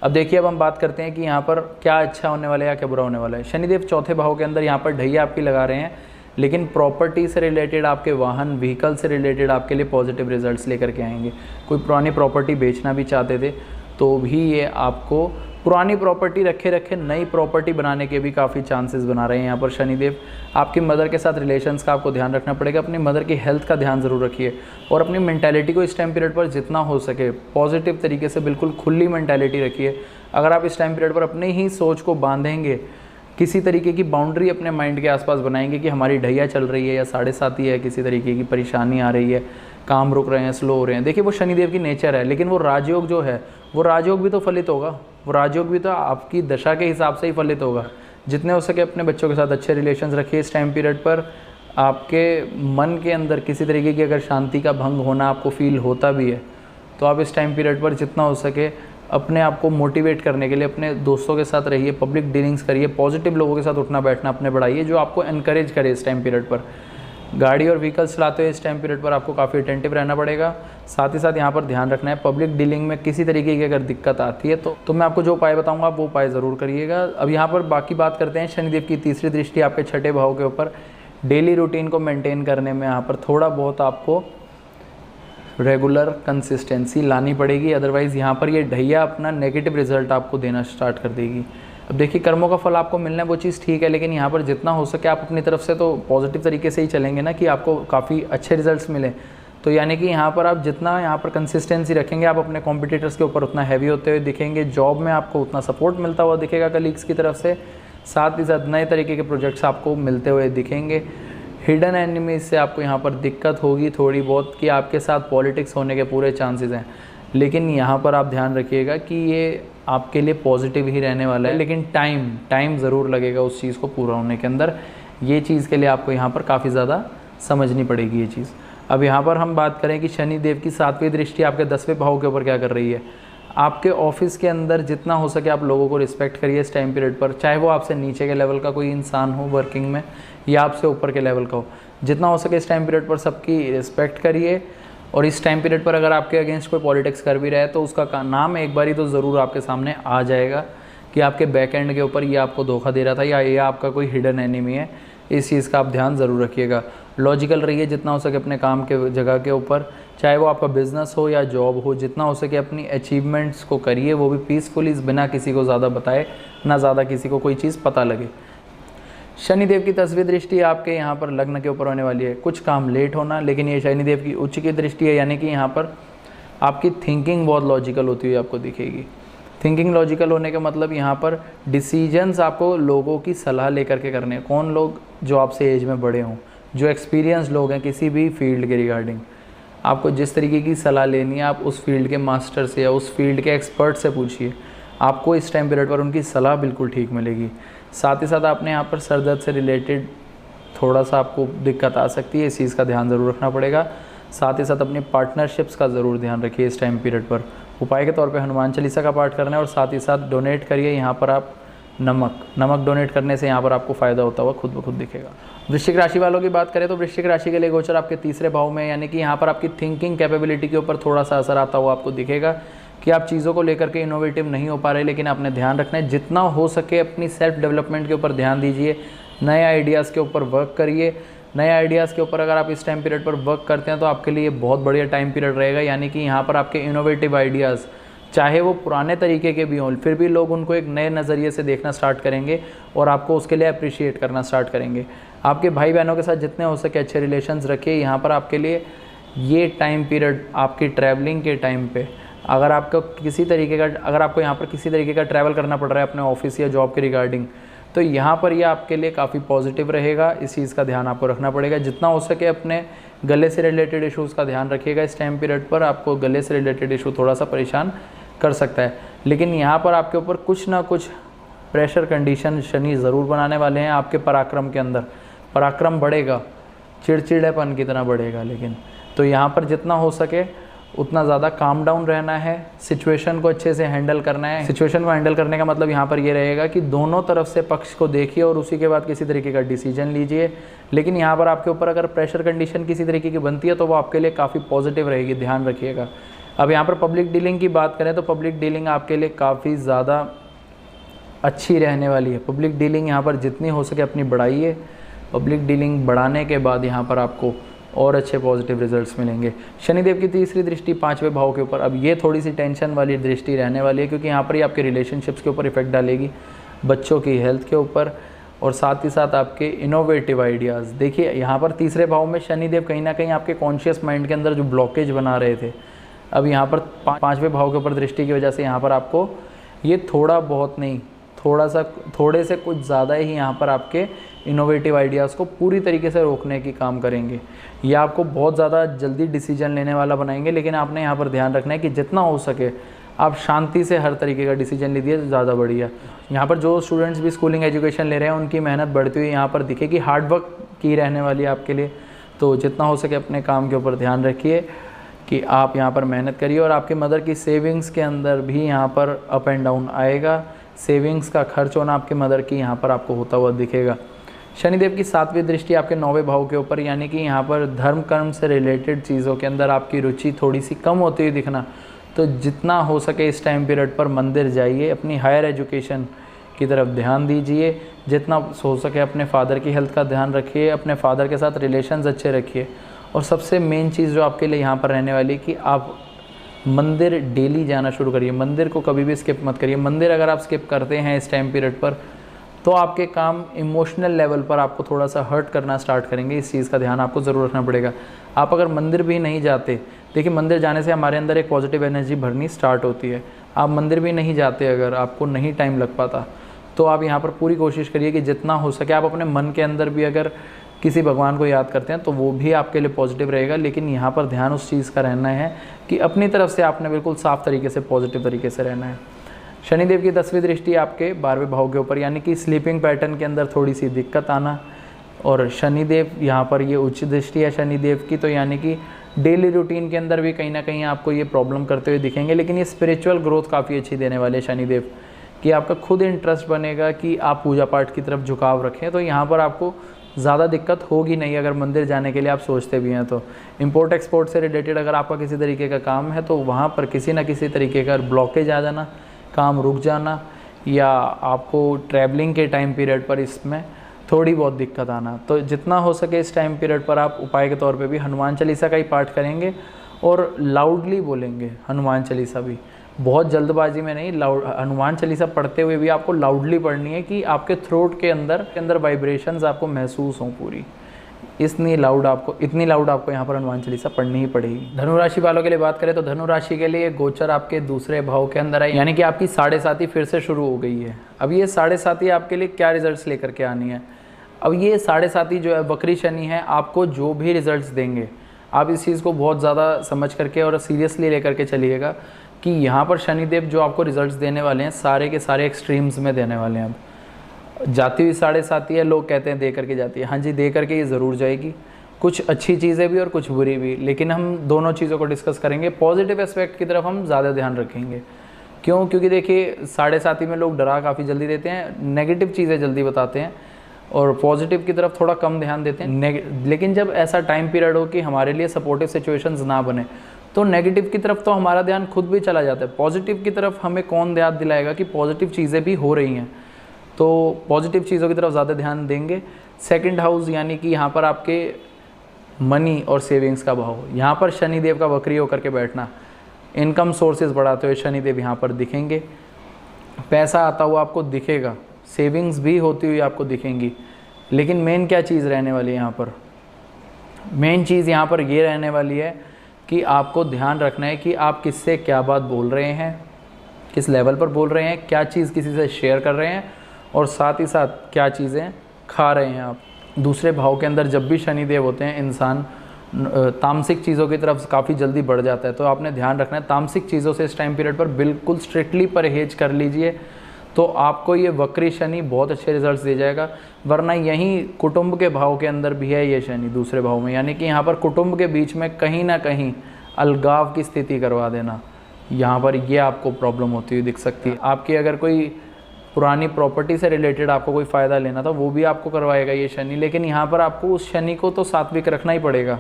अब देखिए, अब हम बात करते हैं कि यहाँ पर क्या अच्छा होने वाला है या क्या बुरा होने वाला है। शनिदेव 4थे भाव के अंदर यहाँ पर ढैया आपकी लगा रहे हैं, लेकिन प्रॉपर्टी से रिलेटेड, आपके वाहन व्हीकल से रिलेटेड आपके लिए पॉजिटिव रिजल्ट्स लेकर के आएंगे। कोई पुरानी प्रॉपर्टी बेचना भी चाहते थे तो भी ये आपको पुरानी प्रॉपर्टी रखे रखे नई प्रॉपर्टी बनाने के भी काफ़ी चांसेस बना रहे हैं यहाँ पर शनिदेव। आपकी मदर के साथ रिलेशंस का आपको ध्यान रखना पड़ेगा। अपनी मदर की हेल्थ का ध्यान ज़रूर रखिए और अपनी मेंटालिटी को इस टाइम पीरियड पर जितना हो सके पॉजिटिव तरीके से, बिल्कुल खुली मेंटालिटी रखिए। अगर आप इस टाइम पीरियड पर अपने ही सोच को बांधेंगे, किसी तरीके की बाउंड्री अपने माइंड के आसपास बनाएंगे कि हमारी ढैया चल रही है या 7.5 है, किसी तरीके की परेशानी आ रही है, काम रुक रहे हैं, स्लो हो रहे हैं। देखिए वो शनिदेव की नेचर है, लेकिन वो राजयोग जो है वो राजयोग भी तो फलित होगा, वो राजयोग भी तो आपकी दशा के हिसाब से ही फलित होगा। जितने हो सके अपने बच्चों के साथ अच्छे रिलेशंस रखिए इस टाइम पीरियड पर। आपके मन के अंदर किसी तरीके की अगर शांति का भंग होना आपको फील होता भी है तो आप इस टाइम पीरियड पर जितना हो सके अपने आप को मोटिवेट करने के लिए अपने दोस्तों के साथ रहिए, पब्लिक डीलिंग्स करिए, पॉजिटिव लोगों के साथ उठना बैठना अपने बढ़ाइए जो आपको एनकरेज करे इस टाइम पीरियड पर। गाड़ी और व्हीकल्स चलाते हुए इस टाइम पीरियड पर आपको काफ़ी अटेंटिव रहना पड़ेगा। साथ ही साथ यहाँ पर ध्यान रखना है पब्लिक डीलिंग में किसी तरीके की अगर दिक्कत आती है तो मैं आपको जो उपाय बताऊंगा वो उपाय ज़रूर करिएगा। अब यहाँ पर बाकी बात करते हैं शनिदेव की तीसरी दृष्टि आपके छठे भाव के ऊपर। डेली रूटीन को मेंटेन करने में यहाँ पर थोड़ा बहुत आपको रेगुलर कंसिस्टेंसी लानी पड़ेगी, अदरवाइज़ यहाँ पर ये ढैया अपना नेगेटिव रिजल्ट आपको देना स्टार्ट कर देगी। अब देखिए कर्मों का फल आपको मिलना है वो चीज़ ठीक है, लेकिन यहाँ पर जितना हो सके आप अपनी तरफ से तो पॉजिटिव तरीके से ही चलेंगे ना कि आपको काफ़ी अच्छे रिजल्ट्स मिले। तो यानी कि यहाँ पर आप जितना यहाँ पर कंसिस्टेंसी रखेंगे आप अपने कॉम्पिटिटर्स के ऊपर उतना हैवी होते हुए दिखेंगे, जॉब में आपको उतना सपोर्ट मिलता हुआ दिखेगा कलीग्स की तरफ से, साथ ही साथ नए तरीके के प्रोजेक्ट्स आपको मिलते हुए दिखेंगे। हिडन एनिमीज से आपको यहाँ पर दिक्कत होगी थोड़ी बहुत कि आपके साथ पॉलिटिक्स होने के पूरे चांसेस हैं, लेकिन यहाँ पर आप ध्यान रखिएगा कि ये आपके लिए पॉजिटिव ही रहने वाला है, लेकिन टाइम ज़रूर लगेगा उस चीज़ को पूरा होने के अंदर। ये चीज़ के लिए आपको यहाँ पर काफ़ी ज़्यादा समझनी पड़ेगी ये चीज़। अब यहाँ पर हम बात करें कि शनि देव की 7वीं दृष्टि आपके 10वें भाव के ऊपर क्या कर रही है। आपके ऑफिस के अंदर जितना हो सके आप लोगों को रिस्पेक्ट करिए इस टाइम पीरियड पर, चाहे वो आपसे नीचे के लेवल का कोई इंसान हो वर्किंग में या आपसे ऊपर के लेवल का हो, जितना हो सके इस टाइम पीरियड पर सबकी रिस्पेक्ट करिए। और इस टाइम पीरियड पर अगर आपके अगेंस्ट कोई पॉलिटिक्स कर भी रहा है तो उसका नाम एक बारी तो ज़रूर आपके सामने आ जाएगा कि आपके बैक एंड के ऊपर ये आपको धोखा दे रहा था या ये आपका कोई हिडन एनिमी है। इस चीज़ का आप ध्यान ज़रूर रखिएगा। लॉजिकल रहिए जितना हो सके अपने काम के जगह के ऊपर, चाहे वो आपका बिजनेस हो या जॉब हो, जितना हो सके अपनी अचीवमेंट्स को करिए, वो भी पीसफुली, बिना किसी को ज़्यादा बताए, ना ज़्यादा किसी को कोई चीज़ पता लगे। शनिदेव की 10वीं दृष्टि आपके यहाँ पर लग्न के ऊपर होने वाली है। कुछ काम लेट होना, लेकिन ये शनिदेव की उच्च की दृष्टि है, यानी कि यहाँ पर आपकी थिंकिंग बहुत लॉजिकल होती हुई आपको दिखेगी। थिंकिंग लॉजिकल होने का मतलब यहाँ पर डिसीजंस आपको लोगों की सलाह लेकर के करने हैं। कौन लोग जो आपसे एज में बड़े हों, जो एक्सपीरियंस लोग हैं किसी भी फील्ड के रिगार्डिंग, आपको जिस तरीके की सलाह लेनी है आप उस फील्ड के मास्टर से या उस फील्ड के एक्सपर्ट से पूछिए, आपको इस टाइम पीरियड पर उनकी सलाह बिल्कुल ठीक मिलेगी। साथ ही साथ आपने यहाँ पर सर दर्द से रिलेटेड थोड़ा सा आपको दिक्कत आ सकती है, इस चीज़ का ध्यान ज़रूर रखना पड़ेगा। साथ ही साथ अपनी पार्टनरशिप्स का ज़रूर ध्यान रखिए इस टाइम पीरियड पर। उपाय के तौर पे हनुमान चालीसा का पाठ करना है और साथ ही साथ डोनेट करिए यहाँ पर आप नमक डोनेट करने से यहाँ पर आपको फ़ायदा होता हुआ खुद ब खुद दिखेगा। वृश्चिक राशि वालों की बात करें तो वृश्चिक राशि के लिए गोचर आपके 3रे भाव में, यानी कि यहाँ पर आपकी थिंकिंग कैपेबिलिटी के ऊपर थोड़ा सा असर आता हुआ आपको दिखेगा कि आप चीज़ों को लेकर के इनोवेटिव नहीं हो पा रहे, लेकिन आपने ध्यान रखना है जितना हो सके अपनी सेल्फ डेवलपमेंट के ऊपर ध्यान दीजिए, नए आइडियाज़ के ऊपर वर्क करिए। नए आइडियाज़ के ऊपर अगर आप इस टाइम पीरियड पर वर्क करते हैं तो आपके लिए बहुत बढ़िया टाइम पीरियड रहेगा, यानी कि यहाँ पर आपके इनोवेटिव आइडियाज़ चाहे वो पुराने तरीके के भी हों, फिर भी लोग उनको एक नए नज़रिए से देखना स्टार्ट करेंगे और आपको उसके लिए अप्रिशिएट करना स्टार्ट करेंगे। आपके भाई बहनों के साथ जितने हो सके अच्छे रिलेशंस रखिए। यहाँ पर आपके लिए ये टाइम पीरियड आपकी ट्रैवलिंग के टाइम पे अगर आपको यहाँ पर किसी तरीके का ट्रैवल करना पड़ रहा है अपने ऑफिस या जॉब के रिगार्डिंग, तो यहाँ पर ये आपके लिए काफ़ी पॉजिटिव रहेगा। इस चीज़ का ध्यान आपको रखना पड़ेगा। जितना हो सके अपने गले से रिलेटेड इश्यूज़ का ध्यान रखिएगा। इस टाइम पीरियड पर आपको गले से रिलेटेड इशू थोड़ा सा परेशान कर सकता है, लेकिन यहाँ पर आपके ऊपर कुछ ना कुछ प्रेशर कंडीशन शनि ज़रूर बनाने वाले हैं। आपके पराक्रम के अंदर पराक्रम बढ़ेगा, चिड़चिड़ेपन की तरह बढ़ेगा, लेकिन तो यहाँ पर जितना हो सके उतना ज़्यादा काम डाउन रहना है, सिचुएशन को अच्छे से हैंडल करना है। सिचुएशन को हैंडल करने का मतलब यहाँ पर ये रहेगा कि दोनों तरफ से पक्ष को देखिए और उसी के बाद किसी तरीके का डिसीजन लीजिए। लेकिन यहाँ पर आपके ऊपर अगर प्रेशर कंडीशन किसी तरीके की बनती है तो वो आपके लिए काफ़ी पॉजिटिव रहेगी, ध्यान रखिएगा। अब यहाँ पर पब्लिक डीलिंग की बात करें तो पब्लिक डीलिंग आपके लिए काफ़ी ज़्यादा अच्छी रहने वाली है। पब्लिक डीलिंग यहाँ पर जितनी हो सके अपनी बढ़ाइए। पब्लिक डीलिंग बढ़ाने के बाद यहाँ पर आपको और अच्छे पॉजिटिव रिजल्ट्स मिलेंगे। शनिदेव की 3री दृष्टि 5वें भाव के ऊपर, अब ये थोड़ी सी टेंशन वाली दृष्टि रहने वाली है, क्योंकि यहाँ पर ही आपके रिलेशनशिप्स के ऊपर इफेक्ट डालेगी, बच्चों की हेल्थ के ऊपर और साथ ही साथ आपके इनोवेटिव आइडियाज़। देखिए यहाँ पर 3रे भाव में शनिदेव कहीं ना कहीं आपके कॉन्शियस माइंड के अंदर जो ब्लॉकेज बना रहे थे, अब यहाँ पर 5वें भाव के ऊपर दृष्टि की वजह से यहाँ पर आपको ये थोड़ा बहुत नहीं, थोड़े से कुछ ज़्यादा ही यहाँ पर आपके इनोवेटिव आइडियाज़ को पूरी तरीके से रोकने की काम करेंगे या आपको बहुत ज़्यादा जल्दी डिसीजन लेने वाला बनाएंगे। लेकिन आपने यहाँ पर ध्यान रखना है कि जितना हो सके आप शांति से हर तरीके का डिसीजन लीजिए, ज़्यादा बढ़िया। यहाँ पर जो स्टूडेंट्स भी स्कूलिंग एजुकेशन ले रहे हैं उनकी मेहनत बढ़ती हुई यहाँ पर दिखेगी, हार्ड वर्क की रहने वाली है आपके लिए। तो जितना हो सके अपने काम के ऊपर ध्यान रखिए। कि आप यहाँ पर मेहनत करिए और आपके मदर की सेविंग्स के अंदर भी यहाँ पर अप एंड डाउन आएगा। सेविंग्स का खर्च होना आपके मदर की यहाँ पर आपको होता हुआ दिखेगा। शनिदेव की 7वीं दृष्टि आपके 9वें भाव के ऊपर, यानी कि यहाँ पर धर्म कर्म से रिलेटेड चीज़ों के अंदर आपकी रुचि थोड़ी सी कम होती हुई दिखना। तो जितना हो सके इस टाइम पीरियड पर मंदिर जाइए, अपनी हायर एजुकेशन की तरफ ध्यान दीजिए, जितना हो सके अपने फादर की हेल्थ का ध्यान रखिए, अपने फादर के साथ रिलेशंस अच्छे रखिए। और सबसे मेन चीज़ जो आपके लिए यहाँ पर रहने वाली कि आप मंदिर डेली जाना शुरू करिए। मंदिर को कभी भी स्किप मत करिए। मंदिर अगर आप स्किप करते हैं इस टाइम पीरियड पर तो आपके काम इमोशनल लेवल पर आपको थोड़ा सा हर्ट करना स्टार्ट करेंगे। इस चीज़ का ध्यान आपको ज़रूर रखना पड़ेगा। आप अगर मंदिर भी नहीं जाते, देखिए मंदिर जाने से हमारे अंदर एक पॉजिटिव एनर्जी भरनी स्टार्ट होती है। आप मंदिर भी नहीं जाते, अगर आपको नहीं टाइम लग पाता, तो आप यहाँ पर पूरी कोशिश करिए कि जितना हो सके आप अपने मन के अंदर भी अगर किसी भगवान को याद करते हैं तो वो भी आपके लिए पॉजिटिव रहेगा। लेकिन यहाँ पर ध्यान उस चीज़ का रहना है कि अपनी तरफ से आपने बिल्कुल साफ़ तरीके से पॉजिटिव तरीके से रहना है। शनिदेव की 10वीं दृष्टि आपके 12वें भाव के ऊपर, यानी कि स्लीपिंग पैटर्न के अंदर थोड़ी सी दिक्कत आना। और शनिदेव यहाँ पर ये उच्च दृष्टि है शनिदेव की, तो यानी कि डेली रूटीन के अंदर भी कहीं ना कहीं आपको ये प्रॉब्लम करते हुए दिखेंगे। लेकिन ये स्पिरिचुअल ग्रोथ काफ़ी अच्छी देने वाले शनिदेव, कि आपका खुद इंटरेस्ट बनेगा कि आप पूजा पाठ की तरफ झुकाव रखें। तो यहाँ पर आपको ज़्यादा दिक्कत होगी नहीं अगर मंदिर जाने के लिए आप सोचते भी हैं तो। इम्पोर्ट एक्सपोर्ट से रिलेटेड अगर आपका किसी तरीके का काम है तो वहाँ पर किसी न किसी तरीके का ब्लॉकेज आ जाना, काम रुक जाना, या आपको ट्रैवलिंग के टाइम पीरियड पर इसमें थोड़ी बहुत दिक्कत आना। तो जितना हो सके इस टाइम पीरियड पर आप उपाय के तौर पे भी हनुमान चालीसा का ही पाठ करेंगे और लाउडली बोलेंगे हनुमान चालीसा भी, बहुत जल्दबाजी में नहीं। हनुमान चालीसा पढ़ते हुए भी आपको लाउडली पढ़नी है कि आपके थ्रोट के अंदर वाइब्रेशंस आपको महसूस हों पूरी। इतनी लाउड आपको यहाँ पर हनुमान चालीसा पढ़नी ही पड़ेगी। धनु राशि वालों के लिए बात करें तो धनु राशि के लिए गोचर आपके दूसरे भाव के अंदर है, यानी कि आपकी 7.5 फिर से शुरू हो गई है। अब ये 7.5 आपके लिए क्या रिजल्ट्स लेकर के आनी है? अब ये 7.5 जो है वक्री शनि है, आपको जो भी रिजल्ट्स देंगे आप इस चीज़ को बहुत ज़्यादा समझ करके और सीरियसली लेकर के चलिएगा कि यहाँ पर शनिदेव जो आपको रिजल्ट्स देने वाले हैं सारे के सारे एक्सट्रीम्स में देने वाले हैं। अब जाती हुई 7.5 है, लोग कहते हैं दे करके जाती है, हाँ जी दे करके ये ज़रूर जाएगी, कुछ अच्छी चीज़ें भी और कुछ बुरी भी। लेकिन हम दोनों चीज़ों को डिस्कस करेंगे। पॉजिटिव एस्पेक्ट की तरफ हम ज़्यादा ध्यान रखेंगे। क्यों? क्योंकि देखिए 7.5 में लोग डरा काफ़ी जल्दी देते हैं, नेगेटिव चीज़ें जल्दी बताते हैं और पॉजिटिव की तरफ थोड़ा कम ध्यान देते हैं। लेकिन जब ऐसा टाइम पीरियड हो कि हमारे लिए सपोर्टिव सिचुएशंस ना बने तो नेगेटिव की तरफ तो हमारा ध्यान खुद भी चला जाता है। पॉजिटिव की तरफ हमें कौन याद दिलाएगा कि पॉजिटिव चीज़ें भी हो रही हैं, तो पॉजिटिव चीज़ों की तरफ ज़्यादा ध्यान देंगे। सेकंड हाउस यानी कि यहाँ पर आपके मनी और सेविंग्स का भाव, यहाँ पर शनिदेव का वक्री होकर के बैठना, इनकम सोर्सेज बढ़ाते हुए शनिदेव यहाँ पर दिखेंगे। पैसा आता हुआ आपको दिखेगा, सेविंग्स भी होती हुई आपको दिखेंगी। लेकिन मेन क्या चीज़ रहने वाली है यहाँ पर? मेन चीज़ यहाँ पर ये रहने वाली है कि आपको ध्यान रखना है कि आप किससे क्या बात बोल रहे हैं, किस लेवल पर बोल रहे हैं, क्या चीज़ किसी से शेयर कर रहे हैं और साथ ही साथ क्या चीज़ें खा रहे हैं आप। दूसरे भाव के अंदर जब भी शनिदेव होते हैं इंसान तामसिक चीज़ों की तरफ काफ़ी जल्दी बढ़ जाता है। तो आपने ध्यान रखना है तामसिक चीज़ों से इस टाइम पीरियड पर बिल्कुल स्ट्रिक्टली परहेज कर लीजिए, तो आपको ये वक्री शनि बहुत अच्छे रिजल्ट्स दे जाएगा। वरना यहीं कुटुंब के भाव के अंदर भी है ये शनि दूसरे भाव में, यानी कि यहाँ पर कुटुंब के बीच में कहीं ना कहीं अलगाव की स्थिति करवा देना, यहाँ पर ये आपको प्रॉब्लम होती हुई दिख सकती है। आपकी अगर कोई पुरानी प्रॉपर्टी से रिलेटेड आपको कोई फ़ायदा लेना था वो भी आपको करवाएगा ये शनि। लेकिन यहाँ पर आपको उस शनि को तो सात्विक रखना ही पड़ेगा।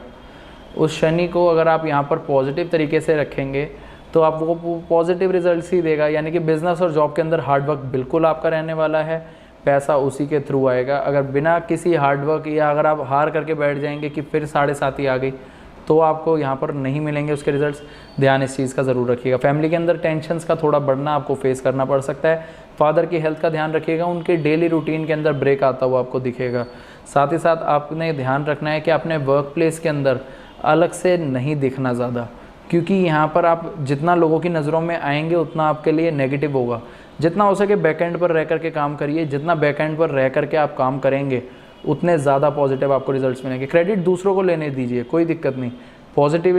उस शनि को अगर आप यहाँ पर पॉजिटिव तरीके से रखेंगे तो आपको पॉजिटिव रिजल्ट्स ही देगा। यानी कि बिज़नेस और जॉब के अंदर हार्डवर्क बिल्कुल आपका रहने वाला है, पैसा उसी के थ्रू आएगा। अगर बिना किसी हार्डवर्क या अगर आप हार करके बैठ जाएंगे कि फिर 7.5 आ गई तो आपको यहाँ पर नहीं मिलेंगे उसके रिजल्ट्स। ध्यान इस चीज़ का ज़रूर रखिएगा। फैमिली के अंदर टेंशन्स का थोड़ा बढ़ना आपको फेस करना पड़ सकता है। फादर की हेल्थ का ध्यान रखिएगा, उनके डेली रूटीन के अंदर ब्रेक आता हुआ आपको दिखेगा। साथ ही साथ आपने ध्यान रखना है कि अपने वर्क प्लेस के अंदर अलग से नहीं दिखना ज़्यादा, क्योंकि यहाँ पर आप जितना लोगों की नज़रों में आएंगे उतना आपके लिए नेगेटिव होगा। जितना हो सके बैकएंड पर रह करके काम करिए, जितना बैकएंड पर रह करके आप काम करेंगे उतने ज़्यादा पॉजिटिव आपको रिजल्ट्स मिलेंगे। क्रेडिट दूसरों को लेने दीजिए, कोई दिक्कत नहीं, पॉजिटिव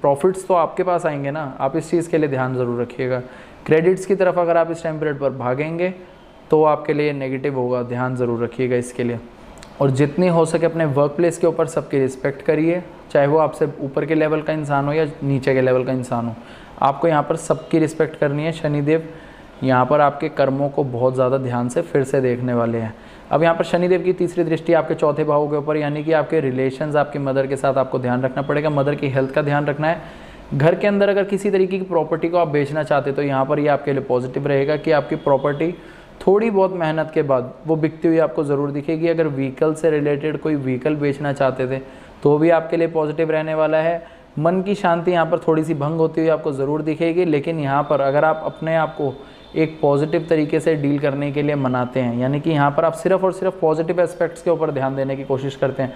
प्रॉफिट्स तो आपके पास आएंगे ना। आप इस चीज़ के लिए ध्यान ज़रूर रखिएगा। क्रेडिट्स की तरफ अगर आप इस टाइम पीरियड पर भागेंगे तो आपके लिए नेगेटिव होगा, ध्यान ज़रूर रखिएगा इसके लिए। और जितनी हो सके अपने वर्क प्लेस के ऊपर सबकी रिस्पेक्ट करिए, चाहे वो आपसे ऊपर के लेवल का इंसान हो या नीचे के लेवल का इंसान हो, आपको यहाँ पर सबकी रिस्पेक्ट करनी है। शनिदेव यहाँ पर आपके कर्मों को बहुत ज़्यादा ध्यान से फिर से देखने वाले हैं। अब यहाँ पर शनिदेव की तीसरी दृष्टि आपके चौथे भाव के ऊपर, यानी कि आपके रिलेशंस, आपकी मदर के साथ आपको ध्यान रखना पड़ेगा, मदर की हेल्थ का ध्यान रखना है। घर के अंदर अगर किसी तरीके की प्रॉपर्टी को आप बेचना चाहते तो यहाँ पर ये आपके लिए पॉजिटिव रहेगा कि आपकी प्रॉपर्टी थोड़ी बहुत मेहनत के बाद वो बिकती हुई आपको ज़रूर दिखेगी। अगर व्हीकल से रिलेटेड कोई व्हीकल बेचना चाहते थे तो भी आपके लिए पॉजिटिव रहने वाला है। मन की शांति यहाँ पर थोड़ी सी भंग होती हुई आपको ज़रूर दिखेगी, लेकिन यहाँ पर अगर आप अपने आप को एक पॉजिटिव तरीके से डील करने के लिए मनाते हैं, यानी कि यहाँ पर आप सिर्फ और सिर्फ पॉजिटिव एस्पेक्ट्स के ऊपर ध्यान देने की कोशिश करते हैं,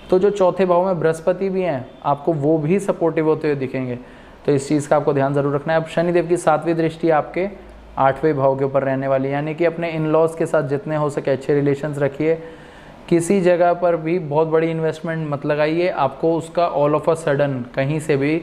तो जो चौथे भाव में बृहस्पति भी हैं आपको वो भी सपोर्टिव होते हुए दिखेंगे। तो इस चीज़ का आपको ध्यान ज़रूर रखना है। अब शनिदेव की 7वीं दृष्टि आपके 8वें भाव के ऊपर रहने वाली है, यानी कि अपने इन लॉज के साथ जितने हो सके अच्छे रिलेशंस रखिए। किसी जगह पर भी बहुत बड़ी इन्वेस्टमेंट मत लगाइए, आपको उसका ऑल ऑफ अ सडन कहीं से भी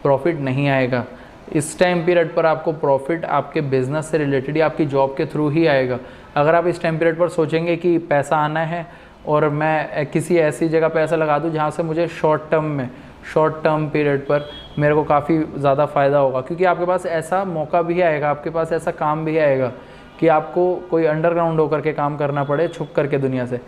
प्रॉफिट नहीं आएगा। इस टाइम पीरियड पर आपको प्रॉफिट आपके बिजनेस से रिलेटेड या आपकी जॉब के थ्रू ही आएगा। अगर आप इस टाइम पीरियड पर सोचेंगे कि पैसा आना है और मैं किसी ऐसी जगह पैसा लगा दूं जहां से मुझे शॉर्ट टर्म पीरियड पर मेरे को काफ़ी ज़्यादा फ़ायदा होगा, क्योंकि आपके पास ऐसा मौका भी आएगा, आपके पास ऐसा काम भी आएगा कि आपको कोई अंडरग्राउंड होकर के काम करना पड़े, छुप करके दुनिया से।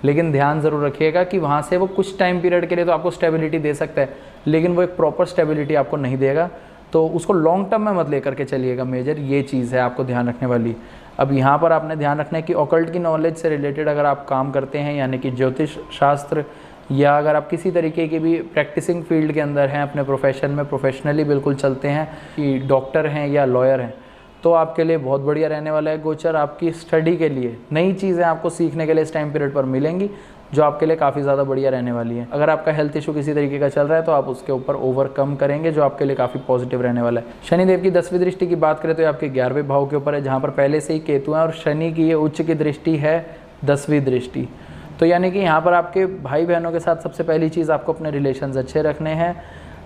लेकिन ध्यान ज़रूर रखिएगा कि वहाँ से वो कुछ टाइम पीरियड के लिए तो आपको स्टेबिलिटी दे सकता है, लेकिन वो एक प्रॉपर स्टेबिलिटी आपको नहीं देगा, तो उसको लॉन्ग टर्म में मत लेकर के चलिएगा। मेजर ये चीज़ है आपको ध्यान रखने वाली। अब यहाँ पर आपने ध्यान रखना है कि ऑकल्ट की नॉलेज से रिलेटेड अगर आप काम करते हैं, यानी कि ज्योतिष शास्त्र, या अगर आप किसी तरीके की भी प्रैक्टिसिंग फील्ड के अंदर हैं, अपने प्रोफेशन में प्रोफेशनली बिल्कुल चलते हैं, कि डॉक्टर हैं या लॉयर हैं, तो आपके लिए बहुत बढ़िया रहने वाला है गोचर। आपकी स्टडी के लिए नई चीज़ें आपको सीखने के लिए इस टाइम पीरियड पर मिलेंगी, जो आपके लिए काफ़ी ज़्यादा बढ़िया रहने वाली है। अगर आपका हेल्थ इशू किसी तरीके का चल रहा है तो आप उसके ऊपर ओवरकम करेंगे, जो आपके लिए काफ़ी पॉजिटिव रहने वाला है। शनिदेव की 10वीं दृष्टि की बात करें तो ये आपके 11वें भाव के ऊपर है, जहाँ पर पहले से ही केतु है, और शनि की ये उच्च की दृष्टि है 10वीं दृष्टि। तो यानी कि यहाँ पर आपके भाई बहनों के साथ सबसे पहली चीज़ आपको अपने रिलेशंस अच्छे रखने हैं।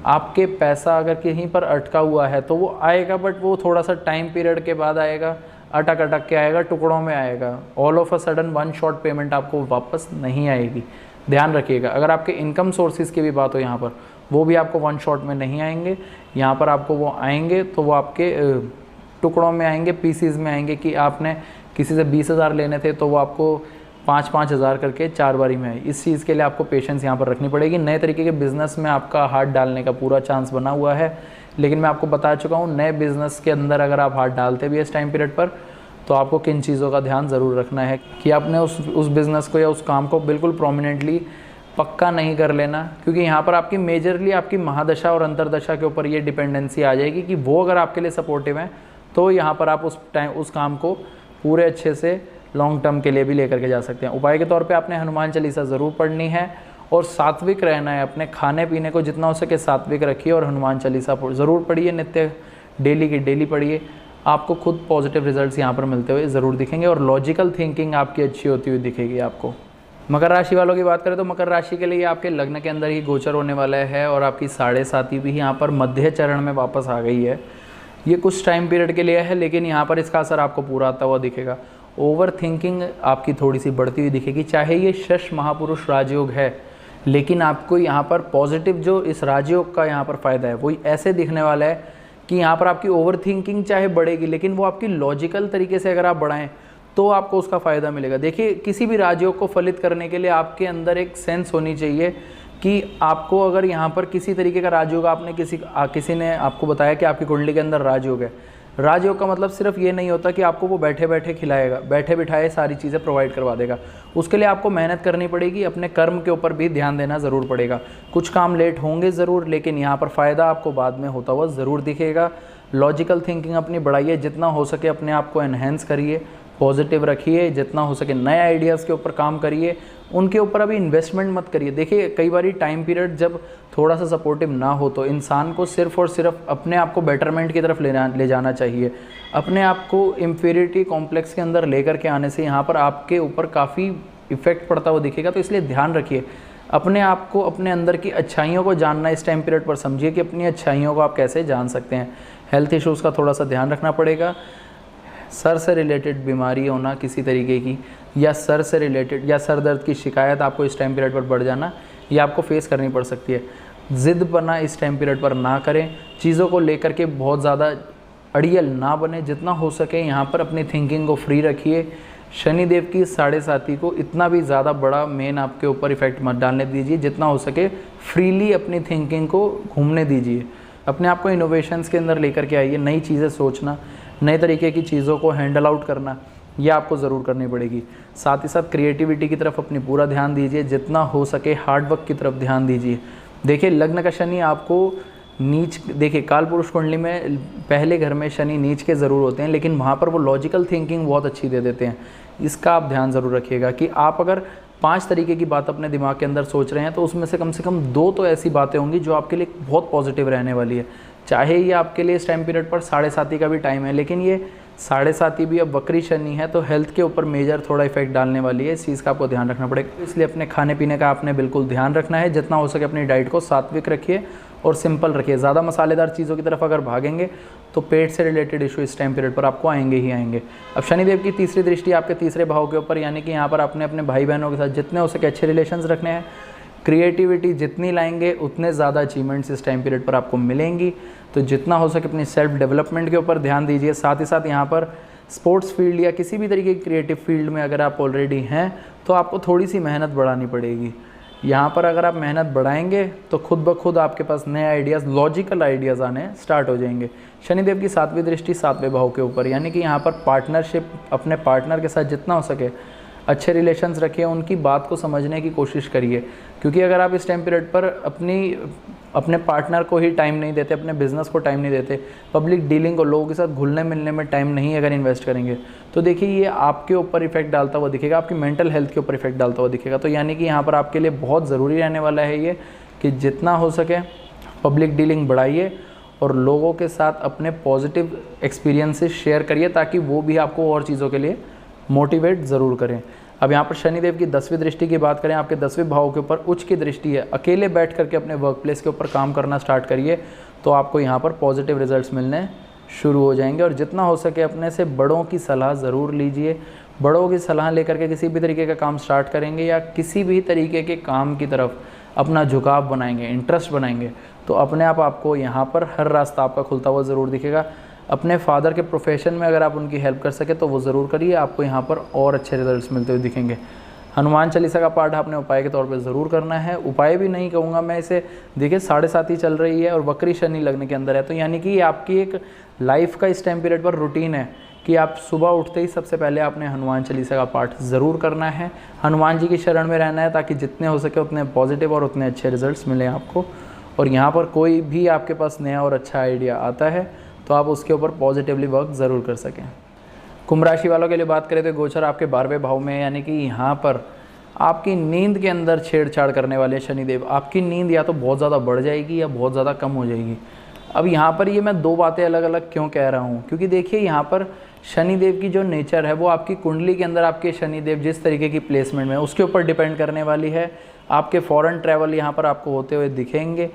आपके पैसा अगर कहीं पर अटका हुआ है तो वो आएगा, बट वो थोड़ा सा टाइम पीरियड के बाद आएगा, अटक के आएगा, टुकड़ों में आएगा। All of a sudden one shot payment आपको वापस नहीं आएगी, ध्यान रखिएगा। अगर आपके इनकम सोर्सेज की भी बात हो यहाँ पर, वो भी आपको वन शॉट में नहीं आएंगे। यहाँ पर आपको वो आएंगे तो वो आपके टुकड़ों में आएंगे, पीसीज में आएंगे, कि आपने किसी से 20,000 लेने थे तो वो आपको 5-5 हज़ार करके 4 बारी में है। इस चीज़ के लिए आपको पेशेंस यहाँ पर रखनी पड़ेगी। नए तरीके के बिज़नेस में आपका हाथ डालने का पूरा चांस बना हुआ है, लेकिन मैं आपको बता चुका हूँ, नए बिज़नेस के अंदर अगर आप हाथ डालते भी है इस टाइम पीरियड पर, तो आपको किन चीज़ों का ध्यान ज़रूर रखना है कि आपने उस बिज़नेस को या उस काम को बिल्कुल प्रोमिनेंटली पक्का नहीं कर लेना, क्योंकि यहाँ पर आपकी मेजरली आपकी महादशा और अंतरदशा के ऊपर ये डिपेंडेंसी आ जाएगी कि वो अगर आपके लिए सपोर्टिव हैं तो यहाँ पर आप उस काम को पूरे अच्छे से लॉन्ग टर्म के लिए भी लेकर के जा सकते हैं। उपाय के तौर पे आपने हनुमान चालीसा ज़रूर पढ़नी है और सात्विक रहना है। अपने खाने पीने को जितना हो सके सात्विक रखिए और हनुमान चालीसा ज़रूर पढ़िए, नित्य डेली की डेली पढ़िए। आपको खुद पॉजिटिव रिजल्ट्स यहाँ पर मिलते हुए ज़रूर दिखेंगे और लॉजिकल थिंकिंग आपकी अच्छी होती हुई दिखेगी आपको। मकर राशि वालों की बात करें तो मकर राशि के लिए आपके लग्न के अंदर ही गोचर होने वाला है और आपकी 7.5 भी यहाँ पर मध्य चरण में वापस आ गई है। ये कुछ टाइम पीरियड के लिए है, लेकिन यहाँ पर इसका असर आपको पूरा आता हुआ दिखेगा। ओवर थिंकिंग आपकी थोड़ी सी बढ़ती हुई दिखेगी, चाहे ये शश महापुरुष राजयोग है, लेकिन आपको यहाँ पर पॉजिटिव जो इस राजयोग का यहाँ पर फ़ायदा है वो ऐसे दिखने वाला है कि यहाँ पर आपकी ओवर थिंकिंग चाहे बढ़ेगी, लेकिन वो आपकी लॉजिकल तरीके से अगर आप बढ़ाएं तो आपको उसका फ़ायदा मिलेगा। देखिए, किसी भी राजयोग को फलित करने के लिए आपके अंदर एक सेंस होनी चाहिए कि आपको अगर यहाँ पर किसी तरीके का राजयोग आपने किसी ने आपको बताया कि आपकी कुंडली के अंदर राजयोग है। राजयोग का मतलब सिर्फ ये नहीं होता कि आपको वो बैठे बैठे खिलाएगा, बैठे बिठाए सारी चीज़ें प्रोवाइड करवा देगा। उसके लिए आपको मेहनत करनी पड़ेगी, अपने कर्म के ऊपर भी ध्यान देना ज़रूर पड़ेगा। कुछ काम लेट होंगे ज़रूर, लेकिन यहाँ पर फ़ायदा आपको बाद में होता हुआ ज़रूर दिखेगा। लॉजिकल थिंकिंग अपनी बढ़ाइए, जितना हो सके अपने आप को एनहेंस करिए, पॉजिटिव रखिए, जितना हो सके नए आइडियाज़ के ऊपर काम करिए, उनके ऊपर अभी इन्वेस्टमेंट मत करिए। देखिए, कई बार टाइम पीरियड जब थोड़ा सा सपोर्टिव ना हो तो इंसान को सिर्फ और सिर्फ अपने आप को बेटरमेंट की तरफ ले जाना चाहिए। अपने आप को इंफीरियरिटी कॉम्प्लेक्स के अंदर लेकर के आने से यहाँ पर आपके ऊपर काफ़ी इफेक्ट पड़ता हुआ दिखेगा। तो इसलिए ध्यान रखिए, अपने आप को, अपने अंदर की अच्छाइयों को जानना इस टाइम पीरियड पर समझिए कि अपनी अच्छाइयों को आप कैसे जान सकते हैं। हेल्थ इश्यूज़ का थोड़ा सा ध्यान रखना पड़ेगा। सर से रिलेटेड बीमारी होना किसी तरीके की, या सर से रिलेटेड या सर दर्द की शिकायत आपको इस टाइम पीरियड पर बढ़ जाना, ये आपको फेस करनी पड़ सकती है। ज़िद बना इस टाइम पीरियड पर ना करें, चीज़ों को लेकर के बहुत ज़्यादा अड़ियल ना बने, जितना हो सके यहाँ पर अपनी थिंकिंग को फ्री रखिए। शनिदेव की 7.5 को इतना भी ज़्यादा बड़ा मेन आपके ऊपर इफेक्ट मत डालने दीजिए, जितना हो सके फ्रीली अपनी थिंकिंग को घूमने दीजिए। अपने आप को इनोवेशंस के अंदर लेकर के आइए, नई चीज़ें सोचना, नए तरीके की चीज़ों को हैंडल आउट करना, यह आपको ज़रूर करनी पड़ेगी। साथ ही साथ क्रिएटिविटी की तरफ अपनी पूरा ध्यान दीजिए, जितना हो सके हार्डवर्क की तरफ ध्यान दीजिए। देखिए लग्न का शनि आपको नीच, देखिए काल पुरुष कुंडली में पहले घर में शनि नीच के ज़रूर होते हैं, लेकिन वहाँ पर वो लॉजिकल थिंकिंग बहुत अच्छी दे देते हैं। इसका आप ध्यान ज़रूर रखिएगा कि आप अगर 5 तरीके की बात अपने दिमाग के अंदर सोच रहे हैं तो उसमें से कम 2 तो ऐसी बातें होंगी जो आपके लिए बहुत पॉजिटिव रहने वाली है। चाहे ये आपके लिए इस टाइम पीरियड पर 7.5 का भी टाइम है, लेकिन ये 7.5 भी अब वक्री शनि है, तो हेल्थ के ऊपर मेजर थोड़ा इफेक्ट डालने वाली है। इस चीज़ का आपको ध्यान रखना पड़ेगा, इसलिए अपने खाने पीने का आपने बिल्कुल ध्यान रखना है। जितना हो सके अपनी डाइट को सात्विक रखिए और सिंपल रखिए। ज़्यादा मसालेदार चीज़ों की तरफ अगर भागेंगे तो पेट से रिलेटेड इशू इस टाइम पीरियड पर आपको आएंगे ही आएंगे। अब शनिदेव की तीसरी दृष्टि आपके तीसरे भाव के ऊपर, यानी कि यहाँ पर आपने अपने भाई बहनों के साथ जितने हो सके अच्छे रिलेशंस रखने हैं। क्रिएटिविटी जितनी लाएंगे उतने ज़्यादा अचीवमेंट्स इस टाइम पीरियड पर आपको मिलेंगी, तो जितना हो सके अपनी सेल्फ डेवलपमेंट के ऊपर ध्यान दीजिए। साथ ही साथ यहाँ पर स्पोर्ट्स फील्ड या किसी भी तरीके की क्रिएटिव फील्ड में अगर आप ऑलरेडी हैं तो आपको थोड़ी सी मेहनत बढ़ानी पड़ेगी। यहाँ पर अगर आप मेहनत बढ़ाएंगे तो खुद ब खुद आपके पास नए आइडियाज़, लॉजिकल आइडियाज़ आने स्टार्ट हो जाएंगे। शनिदेव की 7वीं दृष्टि 7वें भाव के ऊपर, यानी कि यहाँ पर पार्टनरशिप, अपने पार्टनर के साथ जितना हो सके अच्छे रिलेशंस रखिए, उनकी बात को समझने की कोशिश करिए। क्योंकि अगर आप इस टाइम पीरियड पर अपने पार्टनर को ही टाइम नहीं देते, अपने बिज़नेस को टाइम नहीं देते, पब्लिक डीलिंग को, लोगों के साथ घुलने मिलने में टाइम नहीं अगर इन्वेस्ट करेंगे, तो देखिए ये आपके ऊपर इफेक्ट डालता हुआ दिखेगा, आपकी मेंटल हेल्थ के ऊपर इफेक्ट डालता हुआ दिखेगा। तो यानी कि यहाँ पर आपके लिए बहुत ज़रूरी रहने वाला है ये कि जितना हो सके पब्लिक डीलिंग बढ़ाइए और लोगों के साथ अपने पॉजिटिव एक्सपीरियंसेस शेयर करिए, ताकि वो भी आपको और चीज़ों के लिए मोटिवेट ज़रूर करें। अब यहाँ पर शनिदेव की 10वीं दृष्टि की बात करें, आपके 10वें भाव के ऊपर उच्च की दृष्टि है। अकेले बैठ करके अपने वर्क प्लेस के ऊपर काम करना स्टार्ट करिए, तो आपको यहाँ पर पॉजिटिव रिजल्ट्स मिलने शुरू हो जाएंगे। और जितना हो सके अपने से बड़ों की सलाह ज़रूर लीजिए। बड़ों की सलाह लेकर के किसी भी तरीके का काम स्टार्ट करेंगे या किसी भी तरीके के काम की तरफ अपना झुकाव बनाएंगे, इंटरेस्ट बनाएंगे, तो अपने आप आपको यहाँ पर हर रास्ता आपका खुलता हुआ ज़रूर दिखेगा। अपने फादर के प्रोफेशन में अगर आप उनकी हेल्प कर सके तो वो ज़रूर करिए, आपको यहाँ पर और अच्छे रिजल्ट्स मिलते हुए दिखेंगे। हनुमान चालीसा का पाठ आपने उपाय के तौर पे ज़रूर करना है। उपाय भी नहीं कहूँगा मैं इसे, देखिए 7.5 चल रही है और वक्री शनि लगने के अंदर है, तो यानी कि ये आपकी एक लाइफ का इस टाइम पीरियड पर रूटीन है कि आप सुबह उठते ही सबसे पहले आपने हनुमान चालीसा का पाठ ज़रूर करना है, हनुमान जी की शरण में रहना है, ताकि जितने हो सके उतने पॉजिटिव और उतने अच्छे रिजल्ट्स मिलें आपको। और यहाँ पर कोई भी आपके पास नया और अच्छा आइडिया आता है तो आप उसके ऊपर पॉजिटिवली वर्क ज़रूर कर सकें। कुंभ राशि वालों के लिए बात करें तो गोचर आपके 12वें भाव में है, यानी कि यहाँ पर आपकी नींद के अंदर छेड़छाड़ करने वाले शनिदेव, आपकी नींद या तो बहुत ज़्यादा बढ़ जाएगी या बहुत ज़्यादा कम हो जाएगी। अब यहाँ पर ये मैं 2 बातें अलग अलग क्यों कह रहा हूँ, क्योंकि देखिए यहाँ पर शनिदेव की जो नेचर है वो आपकी कुंडली के अंदर आपके शनिदेव जिस तरीके की प्लेसमेंट में उसके ऊपर डिपेंड करने वाली है। आपके फॉरेन ट्रैवल यहाँ पर आपको होते हुए दिखेंगे,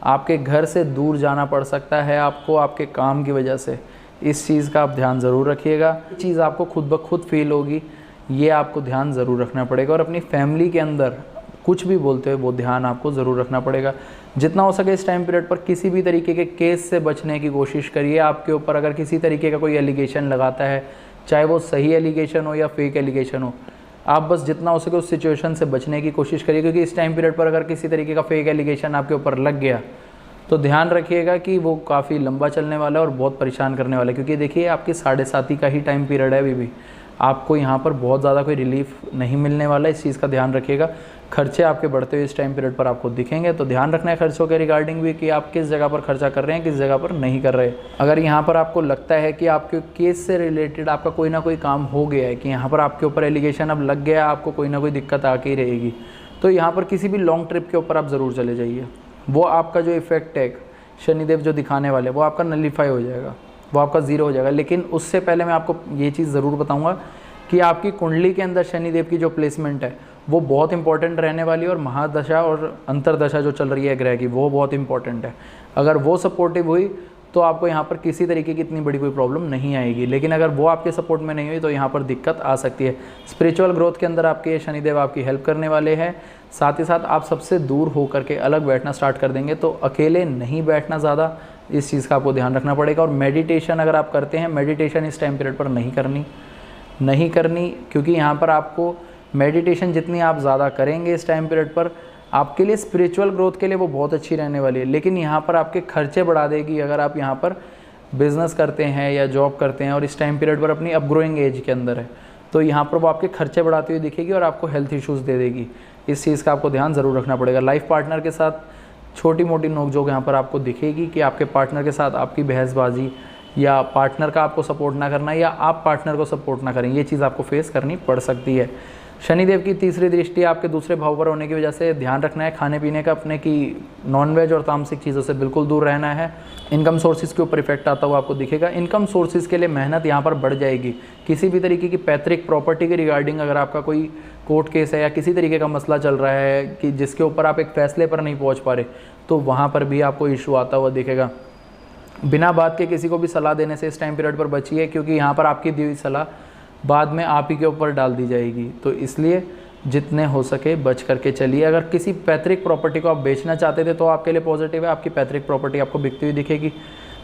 आपके घर से दूर जाना पड़ सकता है आपको आपके काम की वजह से। इस चीज़ का आप ध्यान ज़रूर रखिएगा। ये चीज़ आपको खुद ब खुद फील होगी, ये आपको ध्यान ज़रूर रखना पड़ेगा। और अपनी फैमिली के अंदर कुछ भी बोलते हुए वो ध्यान आपको ज़रूर रखना पड़ेगा। जितना हो सके इस टाइम पीरियड पर किसी भी तरीके के केस से बचने की कोशिश करिए। आपके ऊपर अगर किसी तरीके का कोई एलिगेशन लगाता है, चाहे वो सही एलिगेशन हो या फेक एलिगेशन हो, आप बस जितना हो सके उस सिचुएशन से बचने की कोशिश करिए। क्योंकि इस टाइम पीरियड पर अगर किसी तरीके का फेक एलिगेशन आपके ऊपर लग गया तो ध्यान रखिएगा कि वो काफ़ी लंबा चलने वाला है और बहुत परेशान करने वाला है। क्योंकि देखिए आपकी 7.5 का ही टाइम पीरियड है, अभी भी आपको यहाँ पर बहुत ज़्यादा कोई रिलीफ नहीं मिलने वाला है। इस चीज़ का ध्यान रखिएगा। खर्चे आपके बढ़ते हुए इस टाइम पीरियड पर आपको दिखेंगे, तो ध्यान रखना है खर्चों के रिगार्डिंग भी कि आप किस जगह पर खर्चा कर रहे हैं, किस जगह पर नहीं कर रहे। अगर यहाँ पर आपको लगता है कि आपके केस से रिलेटेड आपका कोई ना कोई काम हो गया है, कि यहाँ पर आपके ऊपर एलिगेशन अब लग गया, आपको कोई ना कोई दिक्कत आके ही रहेगी, तो यहाँ पर किसी भी लॉन्ग ट्रिप के ऊपर आप ज़रूर चले जाइए। वो आपका जो इफेक्ट है शनिदेव जो दिखाने वाले, वो आपका नलीफाई हो जाएगा, वो आपका ज़ीरो हो जाएगा। लेकिन उससे पहले मैं आपको ये चीज़ ज़रूर बताऊंगा कि आपकी कुंडली के अंदर शनिदेव की जो प्लेसमेंट है वो बहुत इंपॉर्टेंट रहने वाली है। और महादशा और अंतरदशा जो चल रही है ग्रह की, वो बहुत इंपॉर्टेंट है। अगर वो सपोर्टिव हुई तो आपको यहाँ पर किसी तरीके की इतनी बड़ी कोई प्रॉब्लम नहीं आएगी। लेकिन अगर वो आपके सपोर्ट में नहीं हुई तो यहाँ पर दिक्कत आ सकती है। स्पिरिचुअल ग्रोथ के अंदर आपके शनिदेव आपकी हेल्प करने वाले हैं। साथ ही साथ आप सबसे दूर होकर के अलग बैठना स्टार्ट कर देंगे, तो अकेले नहीं बैठना ज़्यादा, इस चीज़ का आपको ध्यान रखना पड़ेगा। और मेडिटेशन अगर आप करते हैं, मेडिटेशन इस टाइम पीरियड पर नहीं करनी, क्योंकि यहाँ पर आपको मेडिटेशन जितनी आप ज़्यादा करेंगे इस टाइम पीरियड पर, आपके लिए स्पिरिचुअल ग्रोथ के लिए वो बहुत अच्छी रहने वाली है। लेकिन यहाँ पर आपके खर्चे बढ़ा देगी अगर आप यहाँ पर बिज़नेस करते हैं या जॉब करते हैं और इस टाइम पीरियड पर अपनी अपग्रोइंग एज के अंदर है, तो यहाँ पर वो आपके खर्चे बढ़ाती हुई दिखेगी और आपको हेल्थ इश्यूज़ दे देगी। इस चीज़ का आपको ध्यान ज़रूर रखना पड़ेगा। लाइफ पार्टनर के साथ छोटी मोटी नोकझोंक यहाँ पर आपको दिखेगी कि आपके पार्टनर के साथ आपकी बहसबाजी या पार्टनर का आपको सपोर्ट ना करना या आप पार्टनर को सपोर्ट ना करें, ये चीज़ आपको फेस करनी पड़ सकती है। शनिदेव की तीसरी दृष्टि आपके दूसरे भाव पर होने की वजह से ध्यान रखना है खाने पीने का अपने, की नॉनवेज और तामसिक चीज़ों से बिल्कुल दूर रहना है। इनकम सोर्सेज के ऊपर इफेक्ट आता हुआ आपको दिखेगा। इनकम सोर्सेज के लिए मेहनत यहाँ पर बढ़ जाएगी। किसी भी तरीके की पैतृक प्रॉपर्टी के रिगार्डिंग अगर आपका कोई कोर्ट केस है या किसी तरीके का मसला चल रहा है कि जिसके ऊपर आप एक फैसले पर नहीं पहुँच पा रहे, तो वहाँ पर भी आपको इशू आता हुआ दिखेगा। बिना बात के किसी को भी सलाह देने से इस टाइम पीरियड पर बचिए, क्योंकि यहाँ पर आपकी दी हुई सलाह बाद में आप ही के ऊपर डाल दी जाएगी। तो इसलिए जितने हो सके बच करके चलिए। अगर किसी पैतृक प्रॉपर्टी को आप बेचना चाहते थे तो आपके लिए पॉजिटिव है, आपकी पैतृक प्रॉपर्टी आपको बिकती हुई दिखेगी।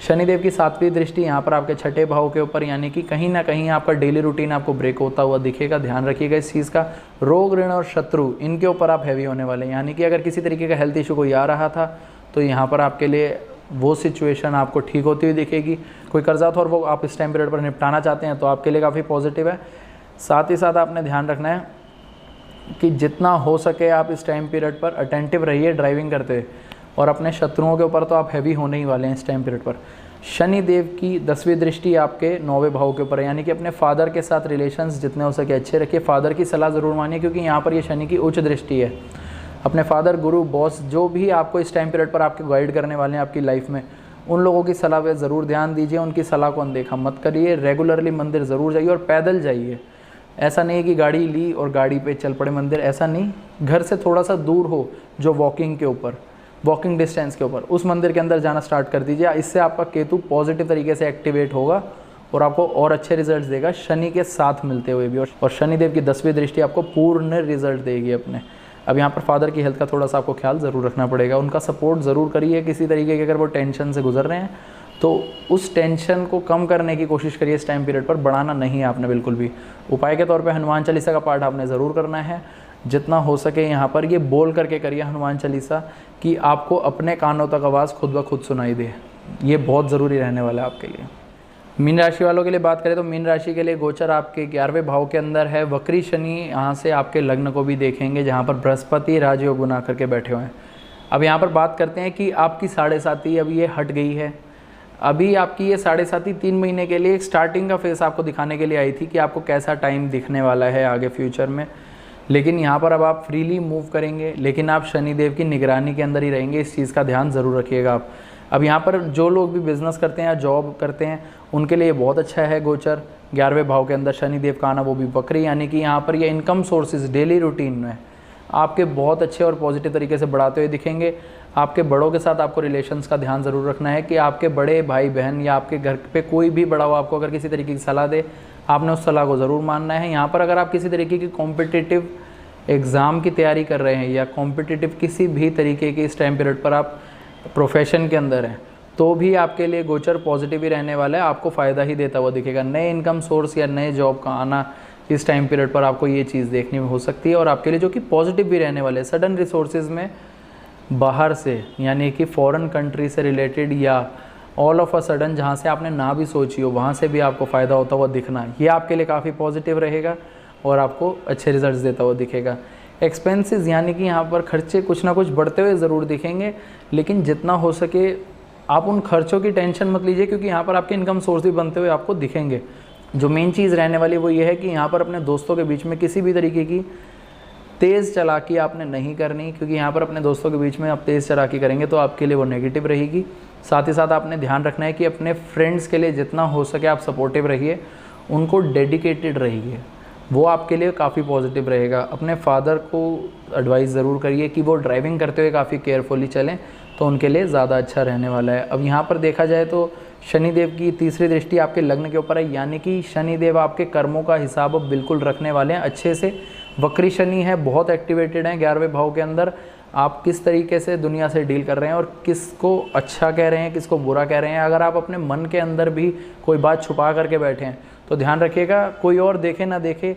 शनिदेव की सातवीं दृष्टि यहाँ पर आपके छठे भाव के ऊपर, यानी कि कहीं ना कहीं आपका डेली रूटीन आपको ब्रेक होता हुआ दिखेगा। ध्यान रखिएगा इस चीज़ का। रोग, ऋण और शत्रु, इनके ऊपर आप हैवी होने वाले हैं। यानी कि अगर किसी तरीके का हेल्थ इशू कोई आ रहा था तो यहाँ पर आपके लिए वो सिचुएशन आपको ठीक होती हुई दिखेगी। कोई कर्जा था और वो आप इस टाइम पीरियड पर निपटाना चाहते हैं तो आपके लिए काफ़ी पॉजिटिव है। साथ ही साथ आपने ध्यान रखना है कि जितना हो सके आप इस टाइम पीरियड पर अटेंटिव रहिए ड्राइविंग करते हुए, और अपने शत्रुओं के ऊपर तो आप हैवी होने ही वाले हैं इस टाइम पीरियड पर। शनि देव की 10वीं दृष्टि आपके 9वें भाव के ऊपर है, यानी कि अपने फादर के साथ रिलेशंस जितने हो सके अच्छे रखिए। फादर की सलाह ज़रूर मानिए, क्योंकि यहाँ पर ये शनि की उच्च दृष्टि है। अपने फादर, गुरु, बॉस, जो भी आपको इस टाइम पीरियड पर आपके गाइड करने वाले हैं आपकी लाइफ में, उन लोगों की सलाह पे ज़रूर ध्यान दीजिए। उनकी सलाह को अनदेखा मत करिए। रेगुलरली मंदिर ज़रूर जाइए और पैदल जाइए। ऐसा नहीं है कि गाड़ी ली और गाड़ी पे चल पड़े मंदिर, ऐसा नहीं। घर से थोड़ा सा दूर हो, जो वॉकिंग डिस्टेंस के ऊपर, उस मंदिर के अंदर जाना स्टार्ट कर दीजिए। इससे आपका केतु पॉजिटिव तरीके से एक्टिवेट होगा और आपको और अच्छे रिजल्ट्स देगा शनि के साथ मिलते हुए भी। और शनिदेव की 10वीं दृष्टि आपको पूर्ण रिजल्ट देगी अपने। अब यहाँ पर फादर की हेल्थ का थोड़ा सा आपको ख्याल ज़रूर रखना पड़ेगा। उनका सपोर्ट ज़रूर करिए किसी तरीके के। अगर वो टेंशन से गुजर रहे हैं तो उस टेंशन को कम करने की कोशिश करिए इस टाइम पीरियड पर, बढ़ाना नहीं है आपने बिल्कुल भी। उपाय के तौर पे हनुमान चालीसा का पाठ आपने ज़रूर करना है। जितना हो सके यहाँ पर ये बोल करके करिए हनुमान चालीसा, कि आपको अपने कानों तक आवाज़ खुद ब खुद सुनाई दे। ये बहुत ज़रूरी रहने वाला है आपके लिए। मीन राशि वालों के लिए बात करें तो मीन राशि के लिए गोचर आपके 11वें भाव के अंदर है। वक्री शनि यहाँ से आपके लग्न को भी देखेंगे, जहाँ पर बृहस्पति राजयोग बना करके बैठे हुए हैं। अब यहाँ पर बात करते हैं कि आपकी 7.5 अब ये हट गई है। अभी आपकी ये 7.5 3 महीने के लिए एक स्टार्टिंग का फेस आपको दिखाने के लिए आई थी कि आपको कैसा टाइम दिखने वाला है आगे फ्यूचर में। लेकिन यहाँ पर अब आप फ्रीली मूव करेंगे, लेकिन आप शनिदेव की निगरानी के अंदर ही रहेंगे। इस चीज़ का ध्यान ज़रूर रखिएगा आप। अब यहाँ पर जो लोग भी बिज़नेस करते हैं या जॉब करते हैं उनके लिए बहुत अच्छा है गोचर। 11वें भाव के अंदर शनिदेव का आना, वो भी वक्री, यानी कि यहाँ पर ये इनकम सोर्सेज डेली रूटीन में आपके बहुत अच्छे और पॉजिटिव तरीके से बढ़ाते हुए दिखेंगे। आपके बड़ों के साथ आपको रिलेशंस का ध्यान ज़रूर रखना है कि आपके बड़े भाई बहन या आपके घर पे कोई भी बड़ा हो आपको अगर किसी तरीके की सलाह दे, आपने उस सलाह को ज़रूर मानना है। यहाँ पर अगर आप किसी तरीके की कॉम्पिटिटिव एग्ज़ाम की तैयारी कर रहे हैं या कॉम्पिटिटिव किसी भी तरीके के इस टाइम पीरियड पर आप प्रोफेशन के अंदर हैं, तो भी आपके लिए गोचर पॉजिटिव ही रहने वाला है। आपको फ़ायदा ही देता हुआ दिखेगा। नए इनकम सोर्स या नए जॉब का आना इस टाइम पीरियड पर आपको ये चीज़ देखने में हो सकती है, और आपके लिए जो कि पॉजिटिव भी रहने वाले हैं। सडन रिसोर्सेज में बाहर से, यानी कि फॉरेन कंट्री से रिलेटेड या ऑल ऑफ अ सडन जहाँ से आपने ना भी सोची हो, वहाँ से भी आपको फ़ायदा होता हुआ दिखना, ये आपके लिए काफ़ी पॉजिटिव रहेगा और आपको अच्छे रिजल्ट्स देता हुआ दिखेगा। एक्सपेंसेस, यानी कि यहाँ पर खर्चे कुछ ना कुछ बढ़ते हुए ज़रूर दिखेंगे, लेकिन जितना हो सके आप उन खर्चों की टेंशन मत लीजिए, क्योंकि यहाँ पर आपके इनकम सोर्स भी बनते हुए आपको दिखेंगे। जो मेन चीज़ रहने वाली वो ये है कि यहाँ पर अपने दोस्तों के बीच में किसी भी तरीके की तेज़ चालाकी आपने नहीं करनी, क्योंकि यहाँ पर अपने दोस्तों के बीच में आप तेज़ चालाकी करेंगे तो आपके लिए वो नेगेटिव रहेगी। साथ ही साथ आपने ध्यान रखना है कि अपने फ्रेंड्स के लिए जितना हो सके आप सपोर्टिव रहिए, उनको डेडिकेटेड रहिए, वो आपके लिए काफ़ी पॉजिटिव रहेगा। अपने फादर को एडवाइस ज़रूर करिए कि वो ड्राइविंग करते हुए काफ़ी केयरफुली चलें, तो उनके लिए ज़्यादा अच्छा रहने वाला है। अब यहाँ पर देखा जाए तो शनिदेव की तीसरी दृष्टि आपके लग्न के ऊपर है, यानी कि शनिदेव आपके कर्मों का हिसाब अब बिल्कुल रखने वाले हैं अच्छे से। वक्री शनि है, बहुत एक्टिवेटेड हैं 11वें भाव के अंदर। आप किस तरीके से दुनिया से डील कर रहे हैं और किसको अच्छा कह रहे हैं, किसको बुरा कह रहे हैं। अगर आप अपने मन के अंदर भी कोई बात छुपा करके बैठे हैं तो ध्यान रखिएगा, कोई और देखे ना देखे,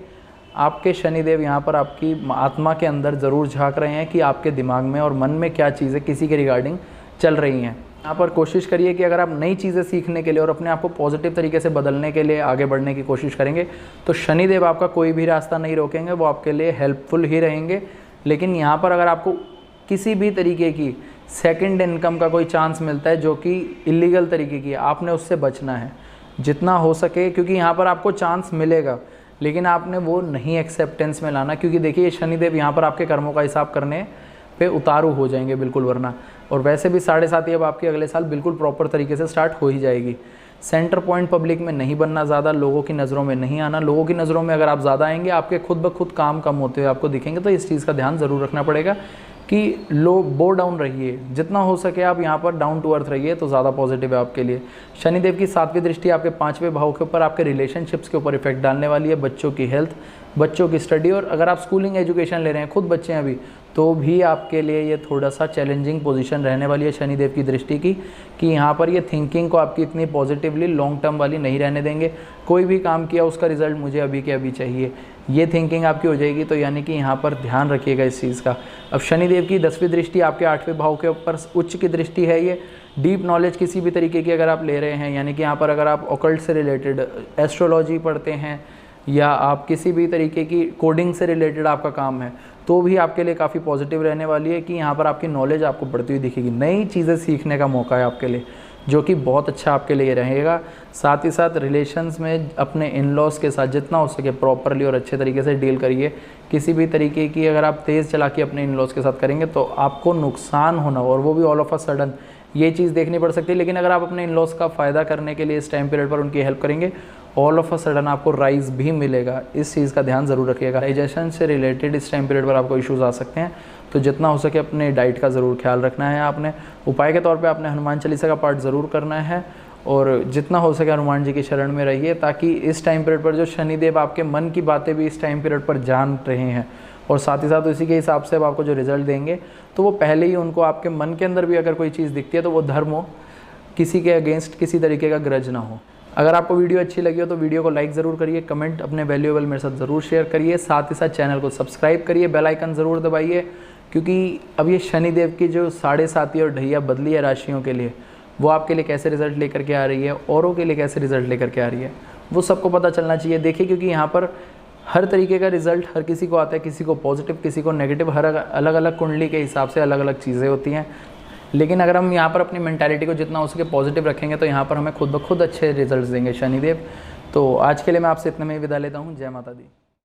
आपके शनिदेव यहाँ पर आपकी आत्मा के अंदर ज़रूर झांक रहे हैं कि आपके दिमाग में और मन में क्या चीज़ें किसी के रिगार्डिंग चल रही हैं। यहाँ पर कोशिश करिए कि अगर आप नई चीज़ें सीखने के लिए और अपने आप को पॉजिटिव तरीके से बदलने के लिए आगे बढ़ने की कोशिश करेंगे तो शनिदेव आपका कोई भी रास्ता नहीं रोकेंगे, वो आपके लिए हेल्पफुल ही रहेंगे। लेकिन यहाँ पर अगर आपको किसी भी तरीके की सेकंड इनकम का कोई चांस मिलता है जो कि इलीगल तरीके की, आपने उससे बचना है जितना हो सके, क्योंकि यहाँ पर आपको चांस मिलेगा लेकिन आपने वो नहीं एक्सेप्टेंस में लाना, क्योंकि देखिए शनिदेव यहाँ पर आपके कर्मों का हिसाब करने पे उतारू हो जाएंगे बिल्कुल वरना। और वैसे भी 7.5 अब आपके अगले साल बिल्कुल प्रॉपर तरीके से स्टार्ट हो ही जाएगी। सेंटर पॉइंट पब्लिक में नहीं बनना, ज़्यादा लोगों की नज़रों में नहीं आना। लोगों की नज़रों में अगर आप ज़्यादा आएंगे आपके खुद ब खुद काम कम होते हुए आपको दिखेंगे, तो इस चीज़ का ध्यान ज़रूर रखना पड़ेगा कि लो बो डाउन रहिए, जितना हो सके आप यहाँ पर डाउन टू अर्थ रहिए तो ज़्यादा पॉजिटिव है आपके लिए। शनिदेव की 7वीं दृष्टि आपके 5वें भाव के ऊपर आपके रिलेशनशिप्स के ऊपर इफेक्ट डालने वाली है। बच्चों की हेल्थ, बच्चों की स्टडी, और अगर आप स्कूलिंग एजुकेशन ले रहे हैं, खुद बच्चे हैं अभी, तो भी आपके लिए ये थोड़ा सा चैलेंजिंग पोजीशन रहने वाली है शनिदेव की दृष्टि की, कि यहाँ पर ये थिंकिंग को आपकी इतनी पॉजिटिवली लॉन्ग टर्म वाली नहीं रहने देंगे। कोई भी काम किया उसका रिजल्ट मुझे अभी के अभी चाहिए, ये थिंकिंग आपकी हो जाएगी। तो यानी कि यहाँ पर ध्यान रखिएगा इस चीज़ का। अब शनिदेव की 10वीं दृष्टि आपके 8वें भाव के ऊपर उच्च की दृष्टि है। ये डीप नॉलेज किसी भी तरीके की अगर आप ले रहे हैं, यानी कि यहाँ पर अगर आप ऑकल्ट से रिलेटेड एस्ट्रोलॉजी पढ़ते हैं या आप किसी भी तरीके की कोडिंग से रिलेटेड आपका काम है, तो भी आपके लिए काफ़ी पॉजिटिव रहने वाली है कि यहाँ पर आपकी नॉलेज आपको बढ़ती हुई दिखेगी। नई चीज़ें सीखने का मौका है आपके लिए, जो कि बहुत अच्छा आपके लिए रहेगा। साथ ही साथ रिलेशंस में अपने इन लॉज के साथ जितना हो सके प्रॉपरली और अच्छे तरीके से डील करिए। किसी भी तरीके की अगर आप तेज़ चालाकी अपने इन लॉज के साथ करेंगे तो आपको नुकसान होना, और वो भी ऑल ऑफ अ सडन, ये चीज़ देखनी पड़ सकती है। लेकिन अगर आप अपने इन लॉज का फ़ायदा करने के लिए इस टाइम पीरियड पर उनकी हेल्प करेंगे, ऑल ऑफ अ सडन आपको राइज भी मिलेगा। इस चीज़ का ध्यान ज़रूर रखिएगा। डाइजेशन से रिलेटेड इस टाइम पीरियड पर आपको इश्यूज़ आ सकते हैं, तो जितना हो सके अपने डाइट का ज़रूर ख्याल रखना है। आपने उपाय के तौर पे आपने हनुमान चालीसा का पाठ ज़रूर करना है, और जितना हो सके हनुमान जी की शरण में रहिए, ताकि इस टाइम पीरियड पर जो शनिदेव आपके मन की बातें भी इस टाइम पीरियड पर जान रहे हैं, और साथ ही साथ उसी के हिसाब से अब आपको जो रिज़ल्ट देंगे तो वो पहले ही उनको आपके मन के अंदर भी अगर कोई चीज़ दिखती है तो वो धर्म हो, किसी के अगेंस्ट किसी तरीके का ग्रज ना हो। अगर आपको वीडियो अच्छी लगी हो तो वीडियो को लाइक ज़रूर करिए, कमेंट अपने वैल्यूएबल मेरे साथ ज़रूर शेयर करिए, साथ ही साथ चैनल को सब्सक्राइब करिए, बेल आइकन ज़रूर दबाइए, क्योंकि अब ये शनिदेव की जो 7.5 और ढैया बदली है राशियों के लिए, वो आपके लिए कैसे रिजल्ट लेकर के आ रही है, औरों के लिए कैसे रिजल्ट लेकर के आ रही है, वो सबको पता चलना चाहिए। देखिए, क्योंकि यहाँ पर हर तरीके का रिजल्ट हर किसी को आता है, किसी को पॉजिटिव, किसी को नेगेटिव, हर अलग अलग कुंडली के हिसाब से अलग अलग चीज़ें होती हैं। लेकिन अगर हम यहाँ पर अपनी मेंटालिटी को जितना हो सके पॉजिटिव रखेंगे तो यहाँ पर हमें खुद ब खुद अच्छे रिजल्ट्स देंगे शनिदेव। तो आज के लिए मैं आपसे इतने में ही विदा लेता हूँ। जय माता दी।